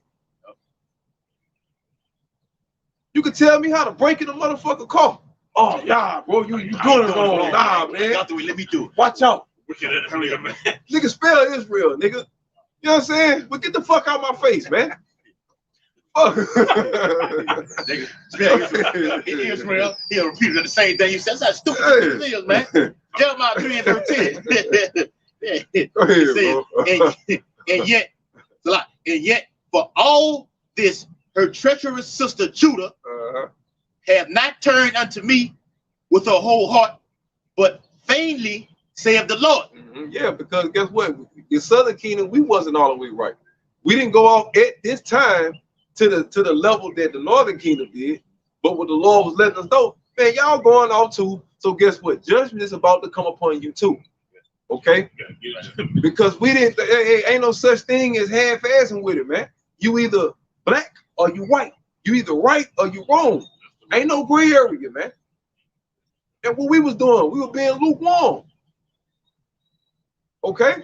You can tell me how to break in a motherfucker car. Oh, yeah, bro, you doing it wrong. Nah, man. Let me do it. Watch out. Nigga, spell Israel, nigga. You know what I'm saying? But get the fuck out of my face, man. Fuck. Israel, he'll repeat the same thing you said. That's how stupid it is, man. Jeremiah 3:13. Go ahead, bro. And yet, for all this, her treacherous sister Judah have not turned unto me with her whole heart, but vainly saith the Lord. Yeah, because guess what? In Southern Kingdom, we wasn't all the way right. We didn't go off at this time to the level that the Northern Kingdom did. But what the Lord was letting us know, man, y'all going off too. So guess what? Judgment is about to come upon you too. Okay? Because we didn't. Ain't no such thing as half-assing with it, man. You either black or you white. You either right or you wrong. Ain't no gray area, man. And what we was doing, we were being lukewarm. Okay?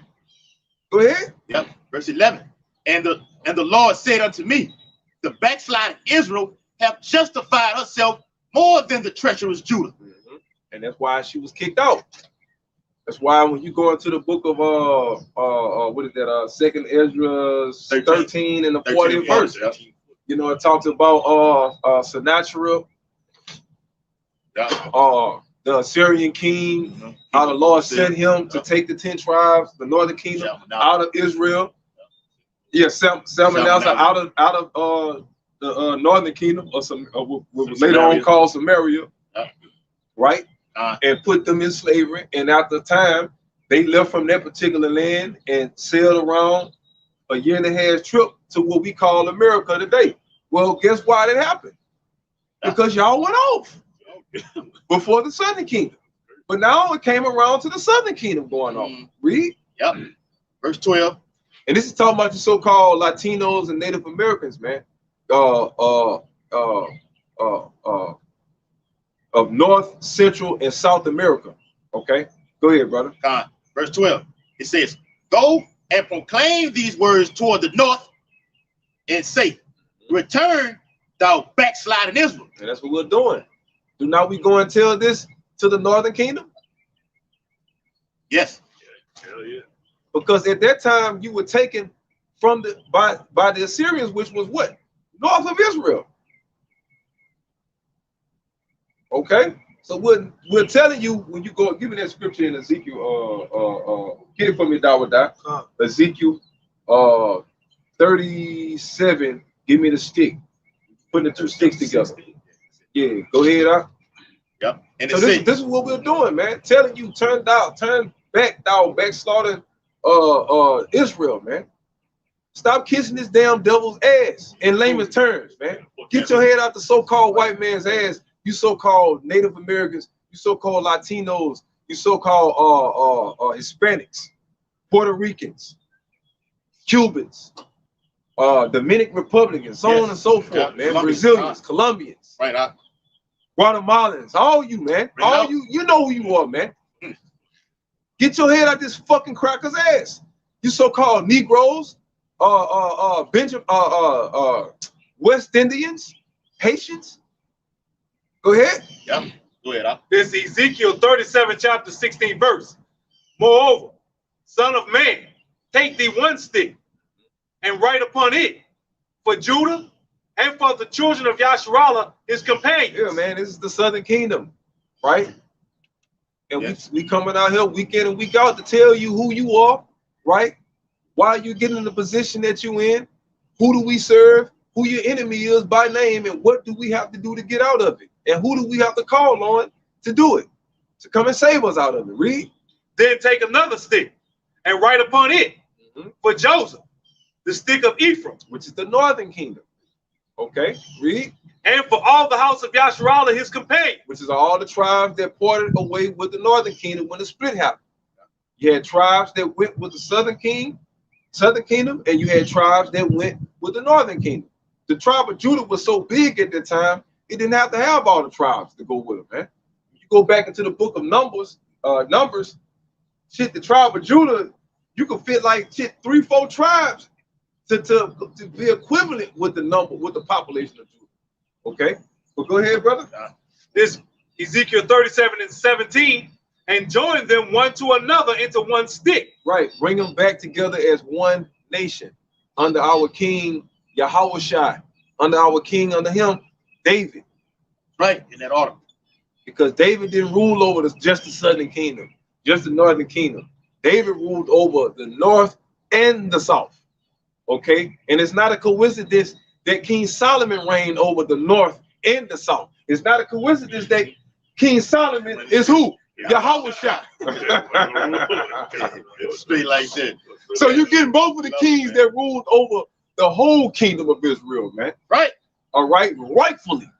Go ahead. Yep. Verse 11. And the Lord said unto me, the backsliding Israel have justified herself more than the treacherous Judah. And that's why she was kicked out. That's why when you go into the book of what is that? Second Ezra 13 and the 40th verse. You know, it talks about Sennacherib, the Assyrian king, how the Lord sent him to take the 10 tribes, the northern kingdom, out of Israel. Yeah, Salmanasseh out of the northern kingdom, or what was later on called Samaria, right? And put them in slavery. And after the time, they left from that particular land and sailed around a 1.5 year trip to what we call America today. Well, guess why that happened? Because y'all went off before the Southern Kingdom. But now it came around to the Southern Kingdom going on. Read. Yep. Verse 12. And this is talking about the so-called Latinos and Native Americans, man. of North, Central, and South America. Okay, go ahead, brother. Verse 12. It says, "Go and proclaim these words toward the north, and say, Return, thou backsliding Israel." And that's what we're doing. Do not we go and tell this to the northern kingdom? Yes. Hell yeah. Because at that time you were taken from the by the Assyrians, which was what? North of Israel. Okay, so we're telling you when you go, give me that scripture in Ezekiel. Get it for me, Dawada. Ezekiel 37. Give me the stick. Putting the two sticks together. Yeah, go ahead. Yep. And so this is what we're doing, man. Telling you, turn back, thou backsliding Israel, man. Stop kissing this damn devil's ass in layman's terms, man. Get your head out the so-called white man's ass. You so-called Native Americans, you so-called Latinos, you so-called Hispanics, Puerto Ricans, Cubans, Dominican Republicans, so on and so forth, man. Brazilians, Colombians, right, Guatemalans, all you, man. All you know who you are, man. Get your head out this fucking cracker's ass. You so-called Negroes, West Indians, Haitians. Go ahead. Yeah. Go ahead. This is Ezekiel 37, chapter 16 verse. Moreover, son of man, take thee one stick and write upon it for Judah and for the children of Yasharallah, his companions. Yeah, man, this is the southern kingdom, right? And yes, we coming out here week in and week out to tell you who you are, right? Why you getting in the position that you in? Who do we serve? Who your enemy is by name, and what do we have to do to get out of it? And who do we have to call on to do it? To come and save us out of it. Read. Then take another stick and write upon it for Joseph, the stick of Ephraim, which is the northern kingdom. Okay, read. And for all the house of Yasharallah, his companion, which is all the tribes that parted away with the northern kingdom when the split happened. You had tribes that went with the southern kingdom, and you had tribes that went with the northern kingdom. The tribe of Judah was so big at the time, it didn't have to have all the tribes to go with them, man. You go back into the book of Numbers, shit, the tribe of Judah, you could fit like shit 3-4 tribes to be equivalent with the number, with the population of Judah. Okay, well, go ahead, brother. This Ezekiel 37 and 17, and join them one to another into one stick. Right, bring them back together as one nation under our king Yahushua, under our king, under him, David. Right, in that order. Because David didn't rule over just the southern kingdom, just the northern kingdom. David ruled over the north and the south. Okay, and it's not a coincidence that King Solomon reigned over the north and the south. It's not a coincidence that King Solomon is who? Yahushua. Straight like that. So you're getting both of the kings that ruled over the whole kingdom of Israel, man. Right. All right, rightfully.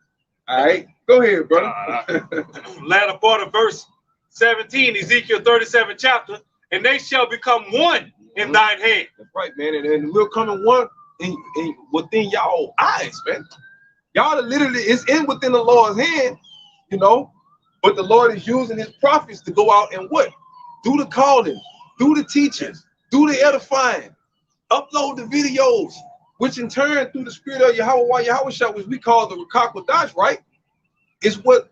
All right, go ahead, brother. Latter part of verse 17, Ezekiel 37 chapter, and they shall become one in thine hand. That's right, man. And we'll come in one within y'all eyes, man. Y'all literally is in within the Lord's hand, you know. But the Lord is using his prophets to go out and what? Do the calling, do the teaching, do the edifying, upload the videos, which in turn through the spirit of Yahushua, which we call the Rakak Wadash, right? Is what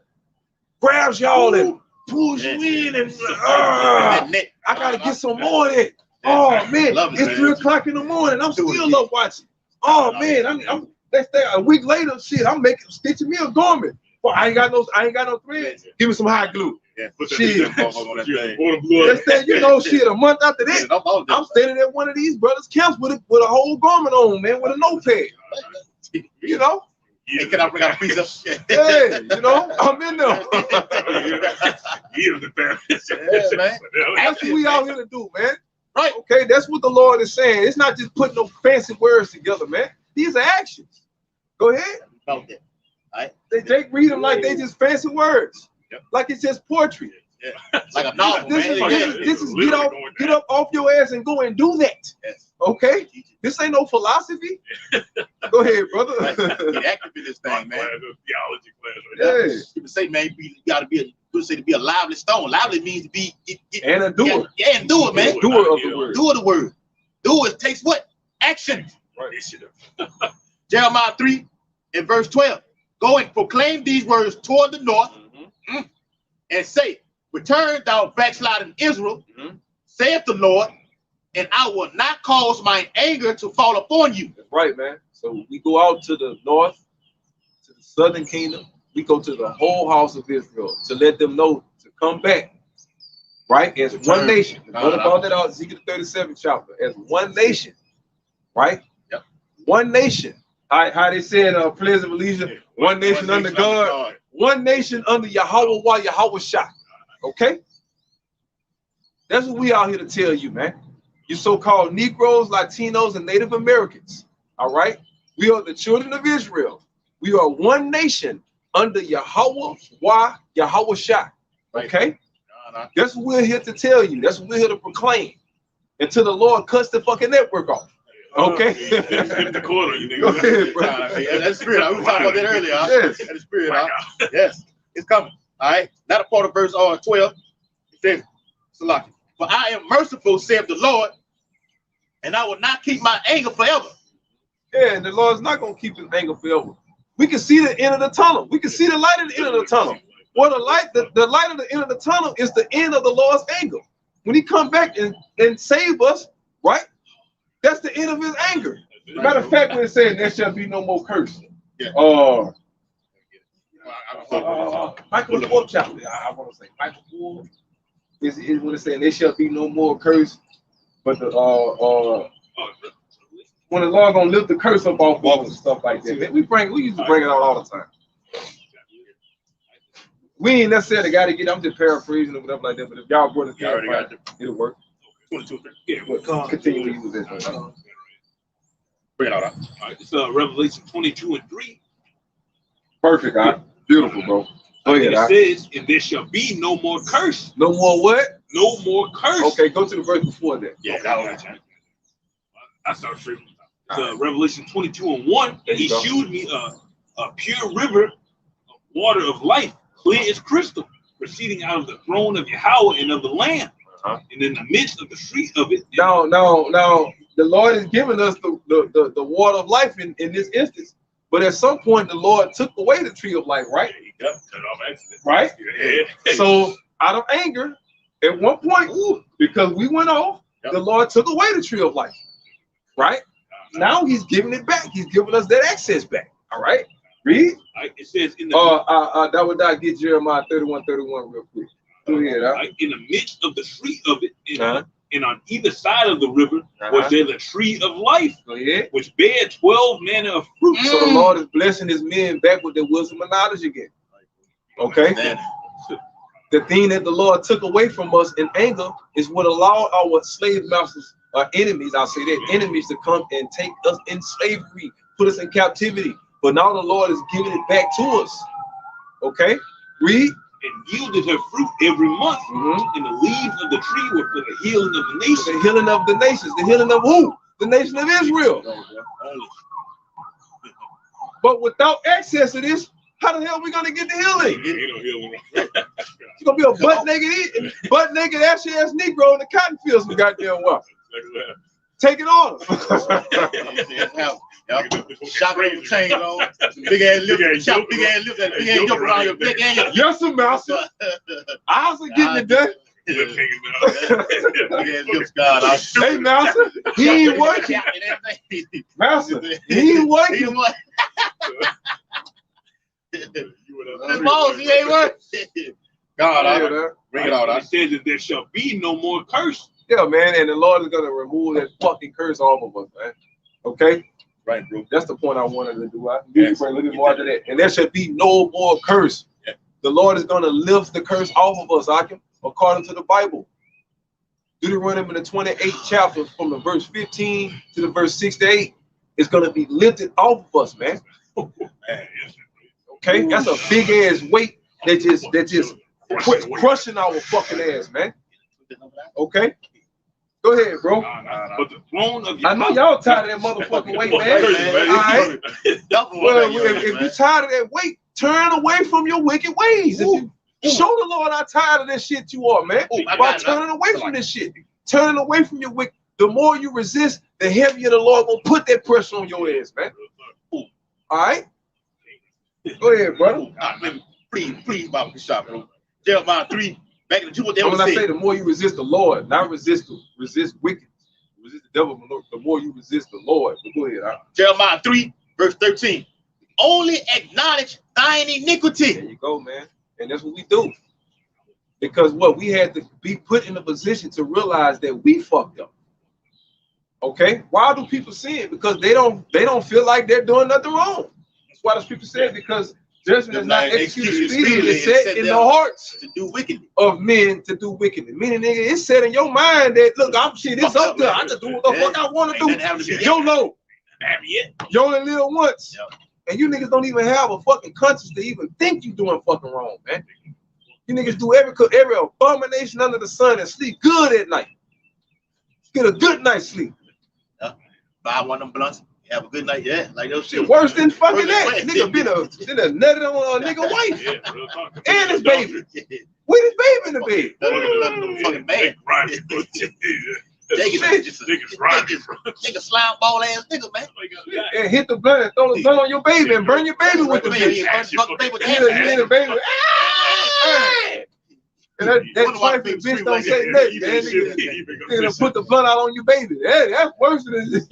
grabs y'all and pulls you in and I gotta get some more of it. Oh man, it's 3 o'clock in the morning. I'm still up watching. Oh man, I'm next day a week later, shit, I'm stitching me a garment. Well, I ain't got no threads. Give me some hot glue. Yeah, shit. Next day, you know, shit, a month after that, I'm standing at one of these brothers' camps with a whole garment on, man, with a notepad. You know? Hey, can I bring out a piece of shit? Hey, you know, I'm in there. Yeah, man. That's what we out here to do, man. Right. Okay, that's what the Lord is saying. It's not just putting no fancy words together, man. These are actions. Go ahead. About that. Right. They read them like they just fancy words. Yep. Like it's just poetry. Yeah. Like a novel, This man. is get up off your ass and go and do that. Yes. Okay? This ain't no philosophy. Go ahead, brother. Get active in this thing, man. Theology class right Yeah. People say, man, you gotta be a lively stone. Lively means to be And a doer. Yeah, and do it, man. Doer of the word. Do the word. Do it takes what? Action. Right. Jeremiah 3 and verse 12. Go and proclaim these words toward the north and say, return thou backsliding Israel, saith the Lord, and I will not cause mine anger to fall upon you. That's right, man. So we go out to the north, to the southern kingdom. We go to the whole house of Israel to let them know to come back, right? As one nation. What about that out Ezekiel 37th chapter? As one nation, right? Yep. One nation. How they said, Pledge of Allegiance, one nation under God, one nation under Yahweh while Yahweh shot. Okay? That's what we out here to tell you, man. You so-called Negroes, Latinos, and Native Americans. All right? We are the children of Israel. We are one nation under Yahweh while Yahweh shot. Okay? That's what we're here to tell you. That's what we're here to proclaim. Until the Lord cuts the fucking network off. Okay? Hit the corner, you nigga. Go ahead, bro. That's spirit. We were talking about that earlier. Yes. That's spirit. Yes. It's coming. All right. Not a part of verse 12. It says, Salaki. For I am merciful, saith the Lord, and I will not keep my anger forever. Yeah, and the Lord's not going to keep his anger forever. We can see the end of the tunnel. We can see the light at the end of the tunnel. Well, the light at the end of the tunnel is the end of the Lord's anger. When he come back and save us, right? That's the end of his anger. Matter of fact, when it says there shall be no more curse. Yeah. Michael 4th chapter. I want to say Michael 4 is when it says there shall be no more curse. But the when the Lord gonna lift the curse up off of and stuff like that. We used to bring it out all the time. We ain't necessarily got to get. I'm just paraphrasing or whatever like that. But if y'all brought it down, it'll work. 22. Yeah, Continue to use it. Bring it out. All right, it's Revelation 22 and 3. Perfect, huh? Beautiful, bro. Go ahead, it says, and there shall be no more curse. No more what? No more curse. Okay, go to the verse before that. Yeah, I start straight. Revelation 22 and 1. And he shewed me a pure river of water of life, clear as crystal, proceeding out of the throne of Yahweh and of the Lamb. And in the midst of the street of it. Now, the Lord is giving us the water of life in this instance. But at some point, the Lord took away the tree of life, right? Right? Yeah. So, out of anger, at one point, because we went off, the Lord took away the tree of life, right? Now he's giving it back. He's giving us that access back. All right? Read. It says in the that would not get Jeremiah 31:31 real quick. Go ahead, in the midst of the street of it, and on either side of the river was there the tree of life, which bare 12 manner of fruit. So the Lord is blessing his men back with their wisdom and knowledge again. Okay? The thing that the Lord took away from us in anger is what allowed our slave masters, our enemies, I'll say that, enemies to come and take us in slavery, put us in captivity. But now the Lord is giving it back to us. Okay? Read. And yielded her fruit every month, and the leaves of the tree were for the healing of the nations. The healing of the nations. The healing of who? The nation of Israel. But without access to this, how the hell are we gonna get the healing? It's gonna be a butt naked ashy ass Negro in the cotton fields some goddamn well. Take it on. Shop ring chain on, big ass lip, chop big ass lip, that big ass yoke around your neck. Yes, sir, master. I was getting it done. Hey, master, he ain't working. Master, he ain't working. He ain't working. God, bring it out. It says that there shall be no more curse. Yeah, man, and the Lord is gonna remove that fucking curse off of us, man. Okay? Right, bro. That's the point I wanted to do. I need to bring a little bit more to that. And there should be no more curse. Yeah. The Lord is gonna lift the curse off of us, according to the Bible. Deuteronomy in the 28th chapter, from the verse 15 to the verse 6 to 8, is gonna be lifted off of us, man. Okay, that's a big ass weight that just quit crushing our fucking ass, man. Okay? Go ahead, bro. But the throne of I know y'all tired of that motherfucking weight, man. All right. Well, if you tired of that weight, turn away from your wicked ways. If you show the Lord how tired of that shit you are, man. By turning away from this shit. Turning away from your wicked. The more you resist, the heavier the Lord gonna put that pressure on your ass, man. All right? Go ahead, brother. Please, Bible shop, bro. Jeremiah 3, back in the 2, what they when I say. say the more you resist the Lord, not resist wickedness. Resist the devil, the more you resist the Lord. But go ahead. Jeremiah 3, verse 13. Only acknowledge thine iniquity. There you go, man. And that's what we do. Because what we had to be put in a position to realize that we fucked up. Okay? Why do people sin? Because they don't feel like they're doing nothing wrong. That's why those people say, because judgment is not executed speedily, it's set in the hearts to do wickedly of men to do wickedly. Meaning, nigga, it's set in your mind that, look, I'm shit, it's up there. I just do what the fuck I want to do. YOLO. You only live once. And you niggas don't even have a fucking conscience to even think you doing fucking wrong, man. You niggas do every abomination under the sun and sleep good at night. Get a good night's sleep. Buy one of them blunts. Have a good night, yeah. Like those shit. Worse than fucking that. Nigga been a nutted on a nigga wife. And his baby. With his baby in the bed. Fucking man. Nigga slime ball ass nigga, man. And hit the blunt and throw the blunt on your baby and burn your baby with the bitch. You the baby. And that trifling bitch don't say nothing, man. Nigga put the blunt out on your baby. Hey, that's worse than this.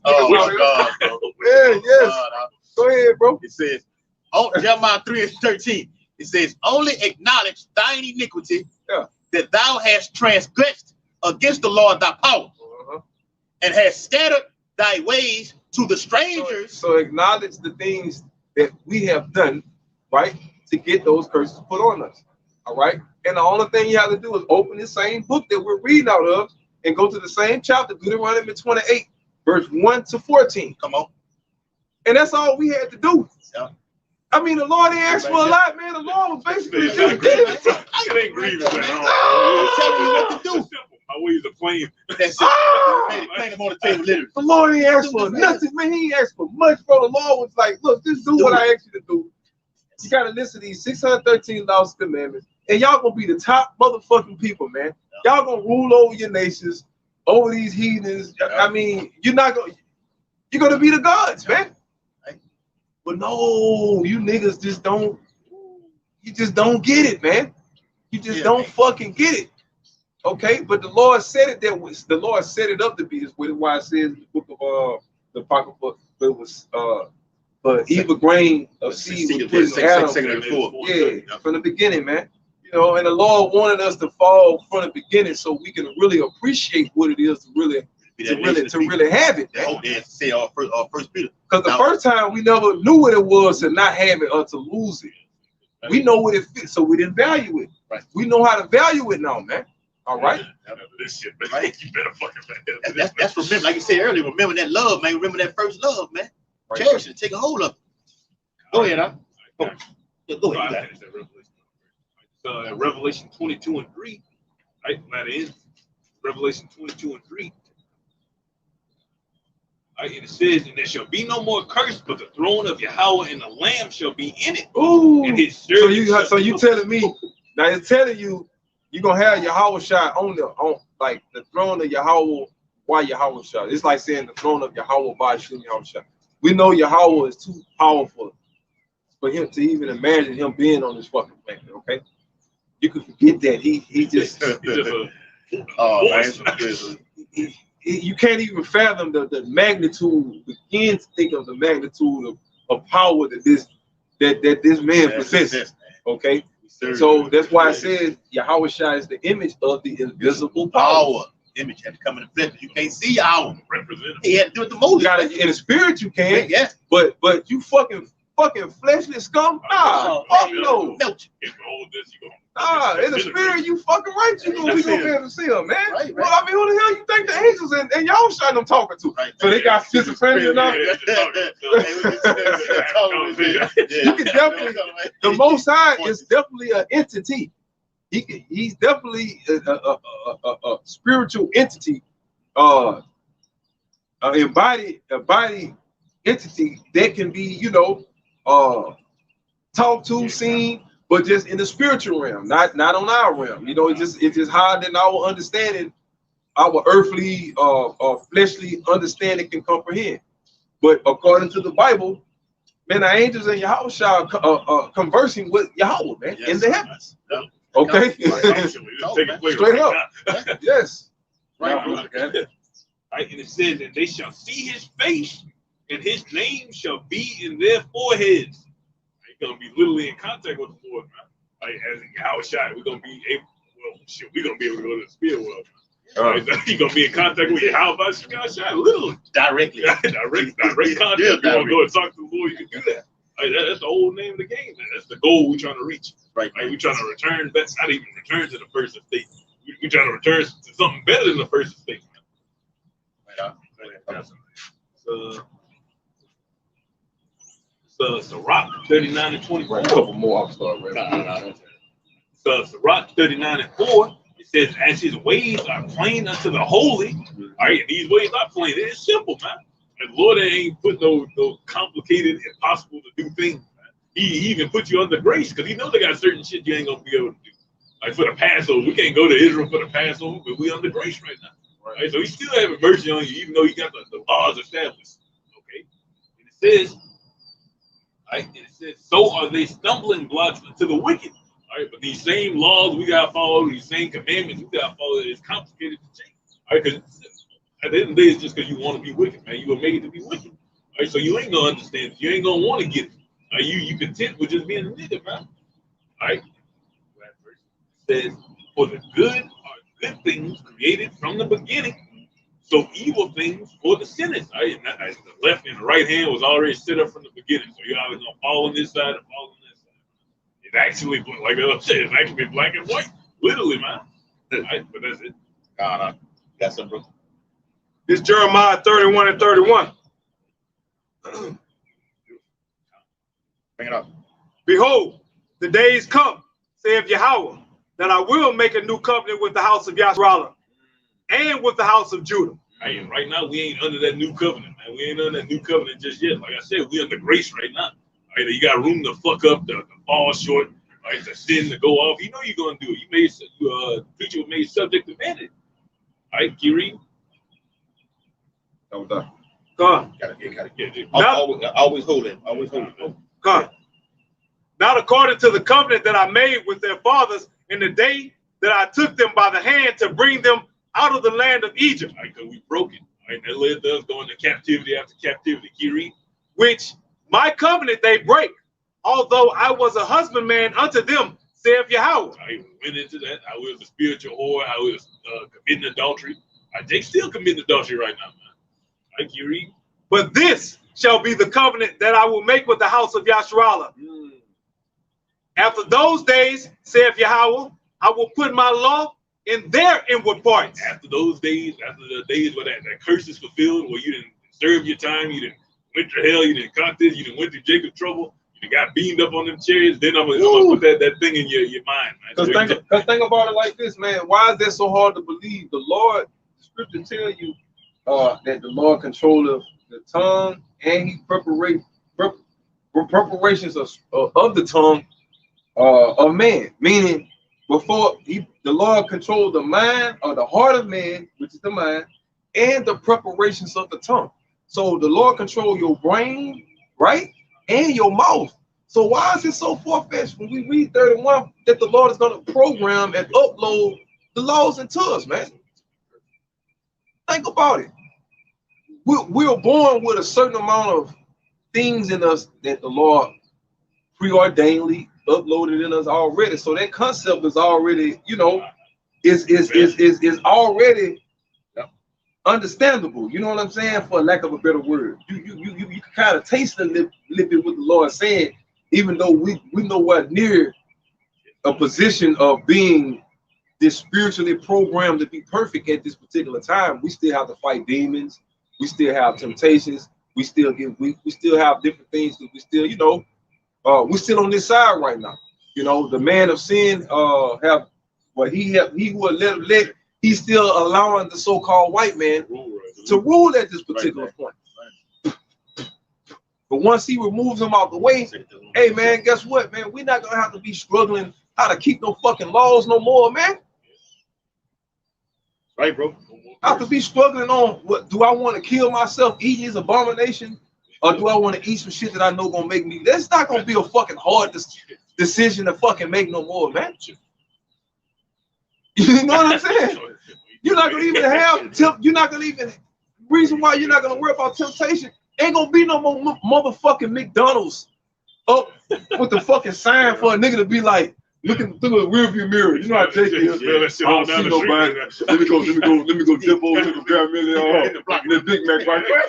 Oh my God, bro. Yeah, yes. Go ahead, bro. It says, oh, Jeremiah 3 and 13. It says, only acknowledge thine iniquity, that thou hast transgressed against the Lord thy power, and hast scattered thy ways to the strangers. So acknowledge the things that we have done, right, to get those curses put on us. All right. And the only thing you have to do is open the same book that we're reading out of and go to the same chapter, Deuteronomy 28, verse 1 to 14. Come on. And that's all we had to do. Yeah. I mean, the Lord ain't asked for a lot, man. The Lord was basically just giving it. It ain't grievous at all. Telling you what to do. My ways are plain. That's it. Plain them on the table, literally. The Lord ain't asked for nothing, man. He ain't asked for much, bro. The Lord was like, look, just do what I asked you to do. You got to listen to these 613 laws and commandments, and y'all going to be the top motherfucking people, man. Y'all going to rule over your nations, over these heathens. I mean, you're going to be the gods, man. But no, you niggas just don't get it, man. You just don't fucking get it. Okay, but the Lord said it the Lord set it up to be this way. That's why it says in the book of the Apocrypha, it was but evil grain of seed was put in Adam. Yeah, from the beginning, man. You know, and the Lord wanted us to fall from the beginning so we can really appreciate what it is to really have it. Oh, they say our first Peter. Because the first time we never knew what it was to not have it or to lose it. We know what it fits, so we didn't value it. Right. We know how to value it now, man. All right. This shit, man. You better fucking man. That's remember, like you said earlier. Remember that love, man. Remember that first love, man. Right. Cherish it. Take a hold of it. Go ahead, huh? Go ahead. Revelation 22 and 3. Right, that is Revelation 22 and 3. Right, and it says, and there shall be no more curse, but the throne of Yahweh and the Lamb shall be in it. Ooh. And his so you telling me now? It's telling you you're gonna have Yahweh shot on like the throne of Yahweh. Why Yahweh shot? It's like saying the throne of Yahweh by Yahweh shot. We know Yahweh is too powerful for him to even imagine him being on this fucking planet. Okay, you can forget that he just you can't even fathom the magnitude. Begin to think of the magnitude of power that this man possesses. Okay, so that's why I said Yahweh Shai is the image of the invisible power. Image had to come in the flesh. You can't see Yahweh. Representative. He had to do it the most. In the spirit you can. Yeah. But you fucking fleshly scum. Nah, fuck no. In the spirit, you fucking right. We gonna be able to see them, man. Right, Well, I mean, who the hell you think the angels and y'all shot them talking to? Right. So they got schizophrenia now. You can definitely. The Most High is definitely an entity. He's definitely a spiritual entity, embodied entity that can be, talked to, seen, but just in the spiritual realm, not on our realm. It's just higher than our understanding, our earthly, fleshly understanding can comprehend. But according to the Bible, man, the angels in Yahweh shall conversing with Yahweh, man, in the heavens. Yeah. Okay, straight up. Yes. Right. And it says that they shall see his face, and his name shall be in their foreheads. You're gonna be literally in contact with the Lord, man. Like as in Yahweh shot, we're gonna be able. Well, shit, we're gonna be able to go to the spirit world. You're gonna be in contact with Yahweh shot, literally, directly, direct contact. You wanna go and talk to the Lord? You can do that. That's the whole name of the game. Man. That's the goal we're trying to reach. Right. We're trying to return back, not even return to the first estate. We're trying to return to something better than the first estate. So Rock 39 and 24. Right, a couple more. I'm sorry. So Rock 39 and 4. It says, as his ways are plain unto the holy. All right, and these ways are plain. It's simple, man. And Lord ain't put no complicated, impossible to do things. Man. He even put you under grace because he knows they got certain shit you ain't gonna be able to do. Like for the Passover, we can't go to Israel for the Passover, but we under grace right now. Right? So he still having mercy on you, even though he got the laws established. Okay. And it says, so are they stumbling blocks to the wicked. All right, but these same laws we gotta follow, these same commandments we gotta follow, it's complicated to change. All right, because at the end of the day, it's just because you want to be wicked, man. You were made to be wicked. All right, so you ain't gonna understand it. You ain't gonna want to get it. You content with just being a nigga, man. All right. It says, for the good are good things created from the beginning, so evil things for the sinners. All right, and the left and the right hand was already set up from the beginning. So you're either gonna fall on this side or fall on this side. It's actually, like I said, it's actually black and white, literally, man. All right, but that's it. Got some, bro. This Jeremiah 31 and 31. Bring it up. Behold, the days come, saith Yahweh, that I will make a new covenant with the house of Yasharallah and with the house of Judah. Hey, right now, we ain't under that new covenant, man. We ain't under that new covenant just yet. Like I said, we under grace right now. Right, you got room to fuck up, to fall short, right, to sin, to go off. You know you're going to do it. Preacher was made subject to mandate. All right, Kiri. That was done. Go on. Gotta get it. Always hold it. Always hold it. Go on. Not according to the covenant that I made with their fathers in the day that I took them by the hand to bring them out of the land of Egypt. All right, because we broke it. All right, that led us going to captivity after captivity. Kiri. Which my covenant they break, although I was a husbandman unto them, saith Yahweh. I went into that. I was a spiritual whore. I was committing adultery. They still committing adultery right now, man. Like you read. But this shall be the covenant that I will make with the house of Yasharallah. After those days, saith Yahweh, I will put my law in their inward parts. After those days, after the days where that curse is fulfilled, where you didn't serve your time, you didn't went through hell, you didn't conquer, you didn't went through Jacob's trouble, you got beamed up on them chariots, then I'm gonna put that thing in your mind, man. Because think about it like this, man. Why is that so hard to believe? The Lord, the scripture tell you that the Lord controlleth the tongue and he preparations of the tongue of man. Meaning, before the Lord controlled the mind or the heart of man, which is the mind, and the preparations of the tongue. So the Lord control your brain, right, and your mouth. So why is it so far-fetched when we read 31 that the Lord is going to program and upload the laws into us, man? Think about it. We're born with a certain amount of things in us that the Lord preordainedly uploaded in us already. So that concept is already, is already understandable. You know what I'm saying? For lack of a better word, you can kind of taste a little bit what the Lord said, even though we nowhere near a position of being this spiritually programmed to be perfect at this particular time. We still have to fight demons. We still have temptations. We still have different things that we still, you know, we're still on this side right now. You know, the man of sin he's still allowing the so-called white man to rule at this particular point. But once he removes him out the way, hey man, guess what, man? We're not gonna have to be struggling how to keep no fucking laws no more, man. Right, bro. I have to be struggling on what do I want to kill myself, eat his abomination, or do I want to eat some shit that I know gonna make me? That's not gonna be a fucking hard decision to fucking make no more, man. You know what I'm saying? You're not gonna even reason why you're not gonna worry about temptation. Ain't gonna be no more motherfucking McDonald's up with the fucking sign for a nigga to be like looking through the rearview mirror. You know how Jake is. I don't see nobody. Let me go dip over to the grab me the Big Mac right there.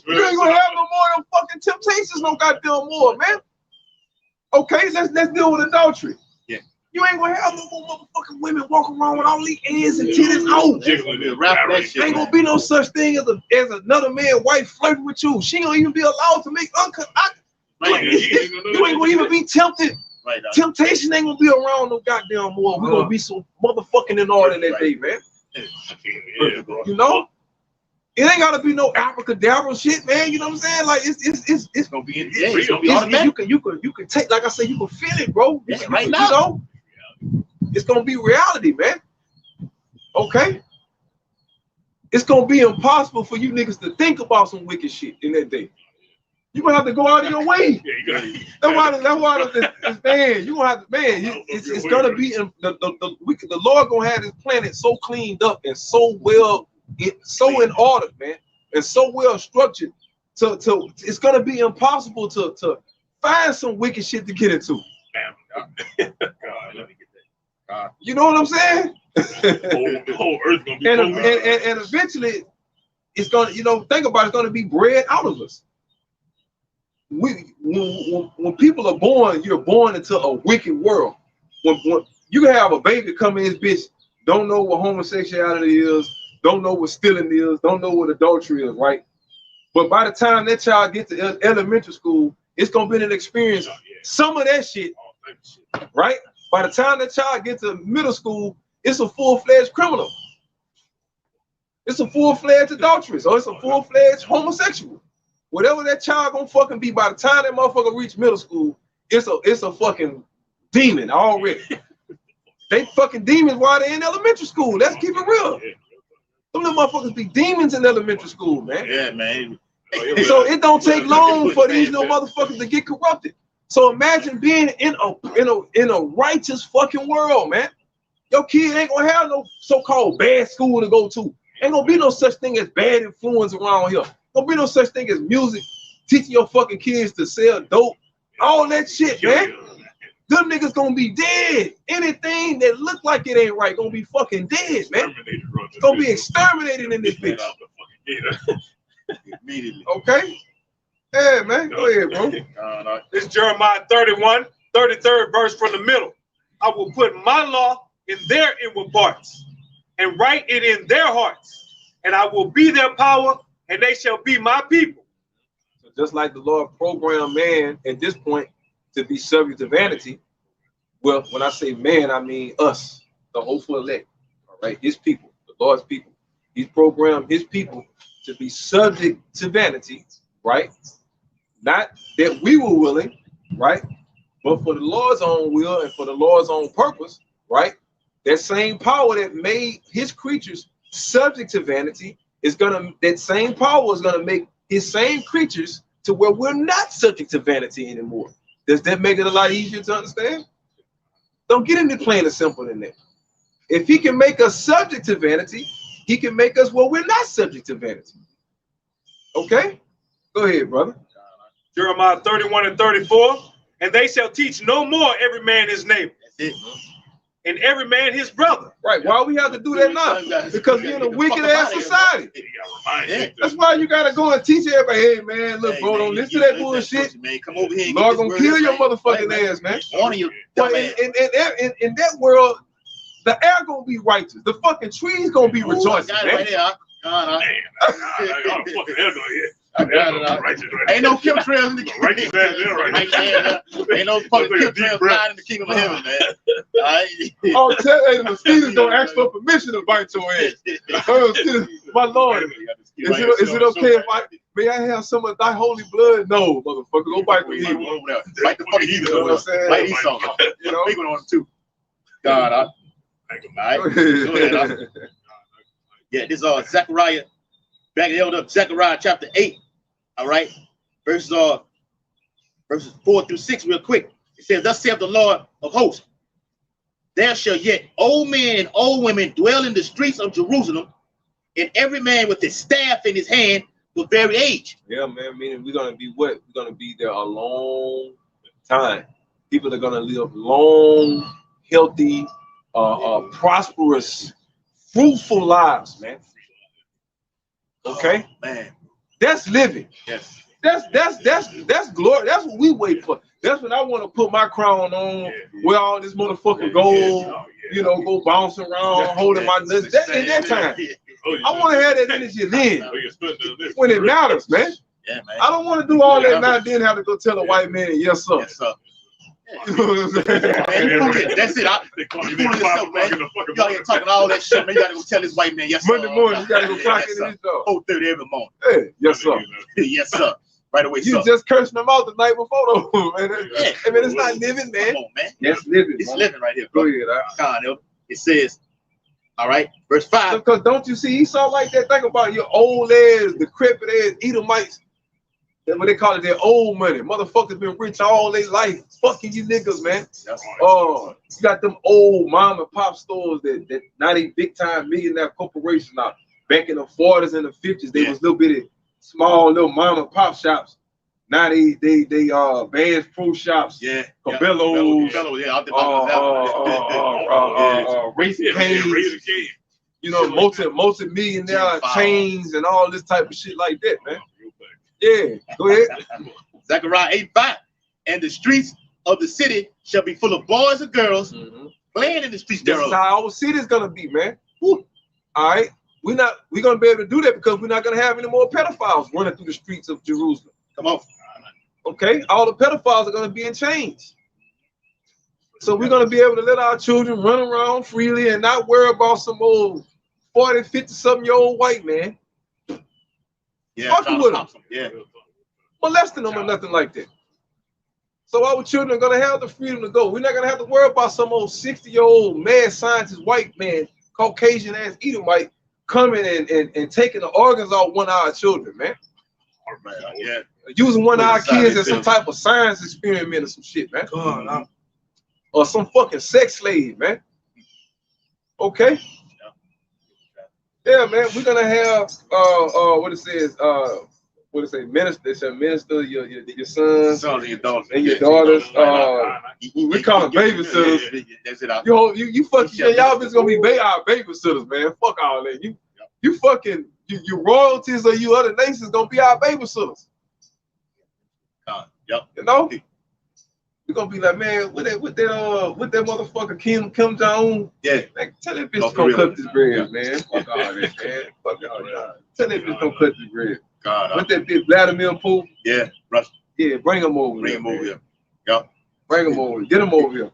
You ain't gonna have no more of them fucking temptations, no goddamn more, man. Okay, let's deal with adultery. Yeah. You ain't gonna have no more motherfucking women walking around with all these ears and titties out. Ain't gonna be no such thing as another man wife flirting with you. She ain't gonna even be allowed to make uncut. You ain't gonna even be tempted. Right, temptation ain't gonna be around no goddamn more. We're gonna be so motherfucking in order that day, man. You know? It ain't gotta be no abracadabra shit, man. You know what I'm saying? Like it's gonna be in you can take, like I said, you can feel it, bro. Right now. You know? It's gonna be reality, man. Okay? It's gonna be impossible for you niggas to think about some wicked shit in that day. You're gonna have to go out of your way. That's why this man, you gonna have to, man, it's gonna be the Lord gonna have this planet so cleaned up and so well, so in order, man, and so well structured. It's gonna be impossible to find some wicked shit to get into. You know what I'm saying? The whole earth gonna be and eventually it's gonna, you know, think about it, it's gonna be bred out of us. When people are born, you're born into a wicked world. When you can have a baby come in this bitch, don't know what homosexuality is, don't know what stealing is, don't know what adultery is, right? But by the time that child gets to elementary school, it's gonna be an experience. Some of that shit, right? By the time that child gets to middle school, it's a full-fledged criminal. It's a full-fledged adulteress, or it's a full-fledged homosexual. Whatever that child gonna fucking be, by the time that motherfucker reach middle school, it's a fucking demon already. They fucking demons while they in elementary school. Let's keep it real. Some of them motherfuckers be demons in elementary school, man. Yeah, man. So it don't take long for these little motherfuckers to get corrupted. So imagine being in a righteous fucking world, man. Your kid ain't gonna have no so-called bad school to go to. Ain't gonna be no such thing as bad influence around here. Don't be no such thing as music, teaching your fucking kids to sell dope, all that shit, man. Them niggas gonna be dead. Anything that look like it ain't right gonna be fucking dead, man. It's gonna be exterminated in this bitch. Okay? Yeah, man. Go ahead, bro. This is Jeremiah 31, 33rd verse from the middle. I will put my law in their inward parts and write it in their hearts, and I will be their power, and they shall be my people. So just like the Lord programmed man at this point to be subject to vanity, well, when I say man, I mean us, the hopeful elect, all right, his people, the Lord's people. He's programmed his people to be subject to vanity, right? Not that we were willing, right? But for the Lord's own will and for the Lord's own purpose, right? That same power that made his creatures subject to vanity that same power is gonna make his same creatures to where we're not subject to vanity anymore. Does that make it a lot easier to understand? Don't get into plain and simple than that. If he can make us subject to vanity, he can make us where we're not subject to vanity. Okay? Go ahead, brother. Jeremiah 31 and 34. And they shall teach no more every man his neighbor and every man his brother. Right. Why we have to do that now? Because we're in a wicked ass society. That's why you gotta go and teach everybody, hey man, look, bro, don't listen to that bullshit. Man, come over here. Lord gonna kill your motherfucking ass, man. One of you. But in that world, the air gonna be righteous. The fucking trees gonna be rejoicing, man. Right here. Ain't no chemtrails in the kingdom. Ain't no fucking chemtrails flying in the kingdom of heaven, man. Oh, hey, the mosquitoes don't ask for permission to bite your ass. My Lord, is it okay if may I have some of thy holy blood? No, motherfucker, go bite the heathen. Bite the fucking heathen. You know what I'm saying? Bite these songs. You know, big one on them too. God, all right. Go ahead. Yeah, this is Zechariah. Back held up, Zechariah chapter 8. All right, verses 4 through 6, real quick. It says, "Thus saith the Lord of hosts, there shall yet old men and old women dwell in the streets of Jerusalem, and every man with his staff in his hand for very age." Yeah, man. Meaning we're gonna be what? We're gonna be there a long time. People are gonna live long, healthy, prosperous, fruitful lives, man. Okay, man, that's living. Yes, that's glory. That's what we wait for. That's when I want to put my crown on, where all this motherfucker go, you know, go bouncing around, holding my nuts. That in that time, I want to have that energy then, when it matters, man. Yeah, man. I don't want to do all that now and then have to go tell a white man, yes sir. Yes, sir. You know what I'm saying? Man, that's it. You yourself, man. You out here talking all that shit, man. You gotta go tell this white man, yes sir. Monday morning, you gotta go clock in his job. 4:30 every morning. Hey, yes sir. Yes sir. Right away, you sir. just cursing them out the night before, though, man. Yeah. I mean, it's not living, man. Come on, man. That's living. It's living right here. Go ahead. God, it says, all right, verse 5. Because don't you see Esau like that? Think about your old ass, decrepit ass Edomites. That's what they call it, their old money. Motherfuckers been rich all their life. Fucking you niggas, man. Oh, you got them old mom and pop stores that now they big time millionaire corporations now. Back in the 40s and the 50s, they was little bitty small little mom and pop shops. Now they Bass Pro Shops, Cabela's, Racing Canes, you know, multi-millionaire chains and all this type of shit like that, man. Yeah, go ahead. Zechariah 8:5. "And the streets of the city shall be full of boys and girls playing in the streets thereof." That's how our city's gonna be, man. Woo. All right, we're gonna be able to do that because we're not gonna have any more pedophiles running through the streets of Jerusalem. Come on. Okay, all the pedophiles are gonna be in chains. So we're gonna be able to let our children run around freely and not worry about some old 40, 50-something-year-old white man. Yeah, fucking with them. Yeah. Molesting them or nothing like that. So our children are gonna have the freedom to go. We're not gonna have to worry about some old 60-year-old mad scientist white man, Caucasian ass Edomite coming and taking the organs off one of our children, man. Yeah. Using one of our kids as some type of science experiment or some shit, man. Or some fucking sex slave, man. Okay. Yeah, man, we're gonna have what it says, minister, your sons and your daughters. And your daughters. We call them babysitters. That's it. You fucking y'all bitches gonna be our babysitters, man. Fuck all that. You fucking you royalties or you other nations gonna be our babysitters. Yep. You know? We're gonna be like, man, with that motherfucker Kim Jong-un. Yeah. Man, tell that bitch don't cut this bread, man. Fuck all that, man. Fuck all that. Tell that bitch don't cut this bread. God. With that bitch Vladimir Putin. Yeah, Russia. Yeah, bring him over. Bring him over here. Yep. Bring him over. Get him over here.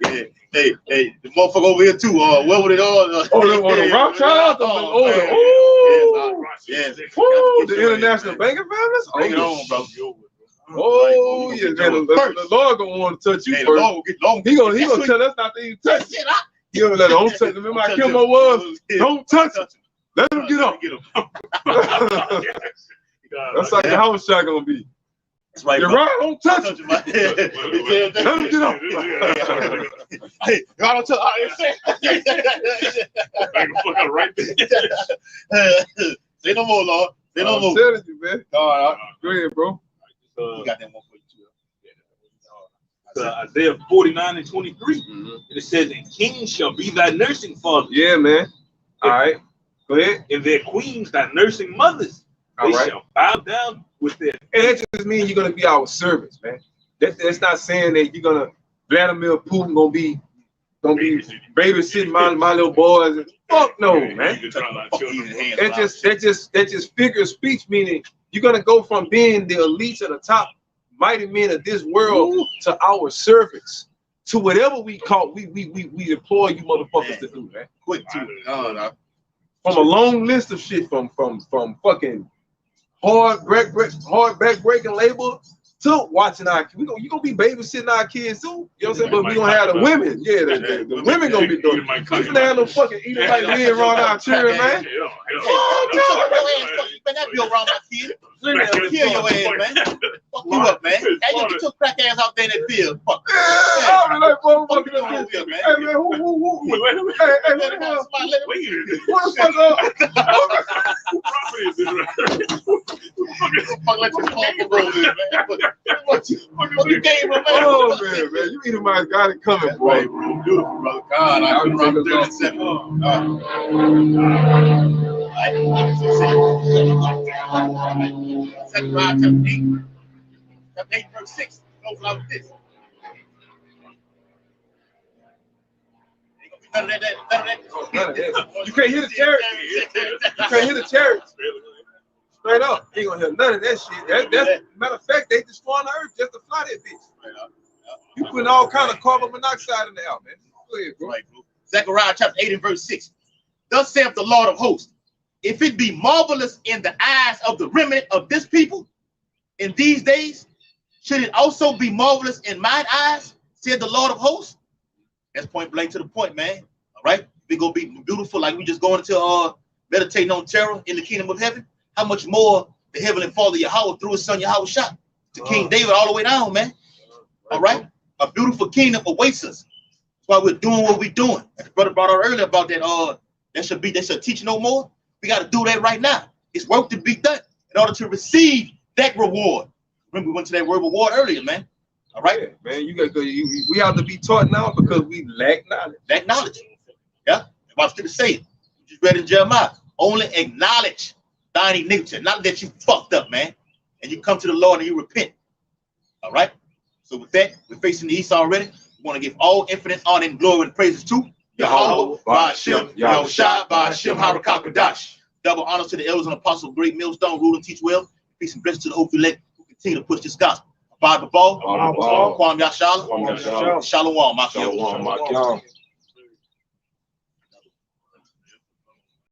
Yeah. Hey, the motherfucker over here too. What would it all? The Rothschilds? Yes. The international banking families? Bring it on, bro. Oh, yeah, man. The Lord gonna want to touch you first. He gonna tell us not to even touch it. He gonna let don't touch him. Remember how Kilmo was? Don't touch him. Let him get up. That's like the house shot gonna be. That's right. You're right. Don't touch him. Let him get up. Hey, I don't touch. Right there. Say no more, Lord. Say no more. I'm telling you, man. God, go ahead, bro. You got that one for you too. Isaiah 49:23. And it says, and kings shall be thy nursing father. Yeah, man. All right. Go ahead. And their queens thy nursing mothers. They shall bow down with their. And that just means you're gonna be our servants, man. That's not saying that you're gonna Vladimir Putin gonna be babysitting my little boys. Fuck no, man. That just figure of speech, meaning you're gonna go from being the elites of the top mighty men of this world to our servants, to whatever we employ you motherfuckers to do, man. Quick too. From a long list of shit, from fucking hard back breaking labor to watching our kids. You gonna be babysitting our kids too. You know what I'm saying? But we gonna have the women. Yeah, the women gonna be doing it. We gonna have no fucking eating like me around our children, man. That be around my kids. Kill your ass, man. Fuck you up, man. Hey, you get your crack ass out there in that field. Fuck. I'll be like, motherfucker, man. Hey, man, who? Hey, what the fuck up? Property is it? Fuck, let your phone roll in, man. What you gave him, man? Oh, man, you either my got it coming, bro. Right, bro. Beautiful, brother. God, I've been around 37. Zechariah chapter 8, verse 6. Goes out with this. None of that. You can't hear the church. You can't hear the church. Straight up. You ain't gonna hear none of that shit. That's matter of fact, they destroying the earth just to fly that bitch. You putting all kind of carbon monoxide in the air, man. Go ahead, bro. Right, bro. Zechariah chapter 8 and verse 6. Thus saith the Lord of hosts, if it be marvelous in the eyes of the remnant of this people in these days, should it also be marvelous in mine eyes, said the Lord of hosts? That's point blank to the point, man. All right, we gonna be beautiful, like we just going into meditating on terror in the kingdom of heaven. How much more the heavenly Father Yahweh through his son Yahweh shot to King David all the way down, man. All right, a beautiful kingdom awaits us. That's why we're doing what we're doing. As the brother brought out earlier about that, they should teach no more. We got to do that right now. It's work to be done in order to receive that reward. Remember, we went to that word reward earlier, man. All right, yeah, man. We have to be taught now because we lack knowledge. Lack knowledge. Yeah. Watch to say it. You just read in Jeremiah. Only acknowledge thine iniquity, not that you fucked up, man. And you come to the Lord and you repent. All right. So with that, we're facing the east already. We want to give all infinite honor and glory and praises to Yahweh, Ba'ashem, Yahushua, Ba'ashem, Harakakadash. Double honors to the elders and apostles of Great Millstone, rule and teach well. Peace and blessings to the hopeful elect who continue to push this gospel. Abide the ball, Kwam Yashala, Shalom, Makiyahu.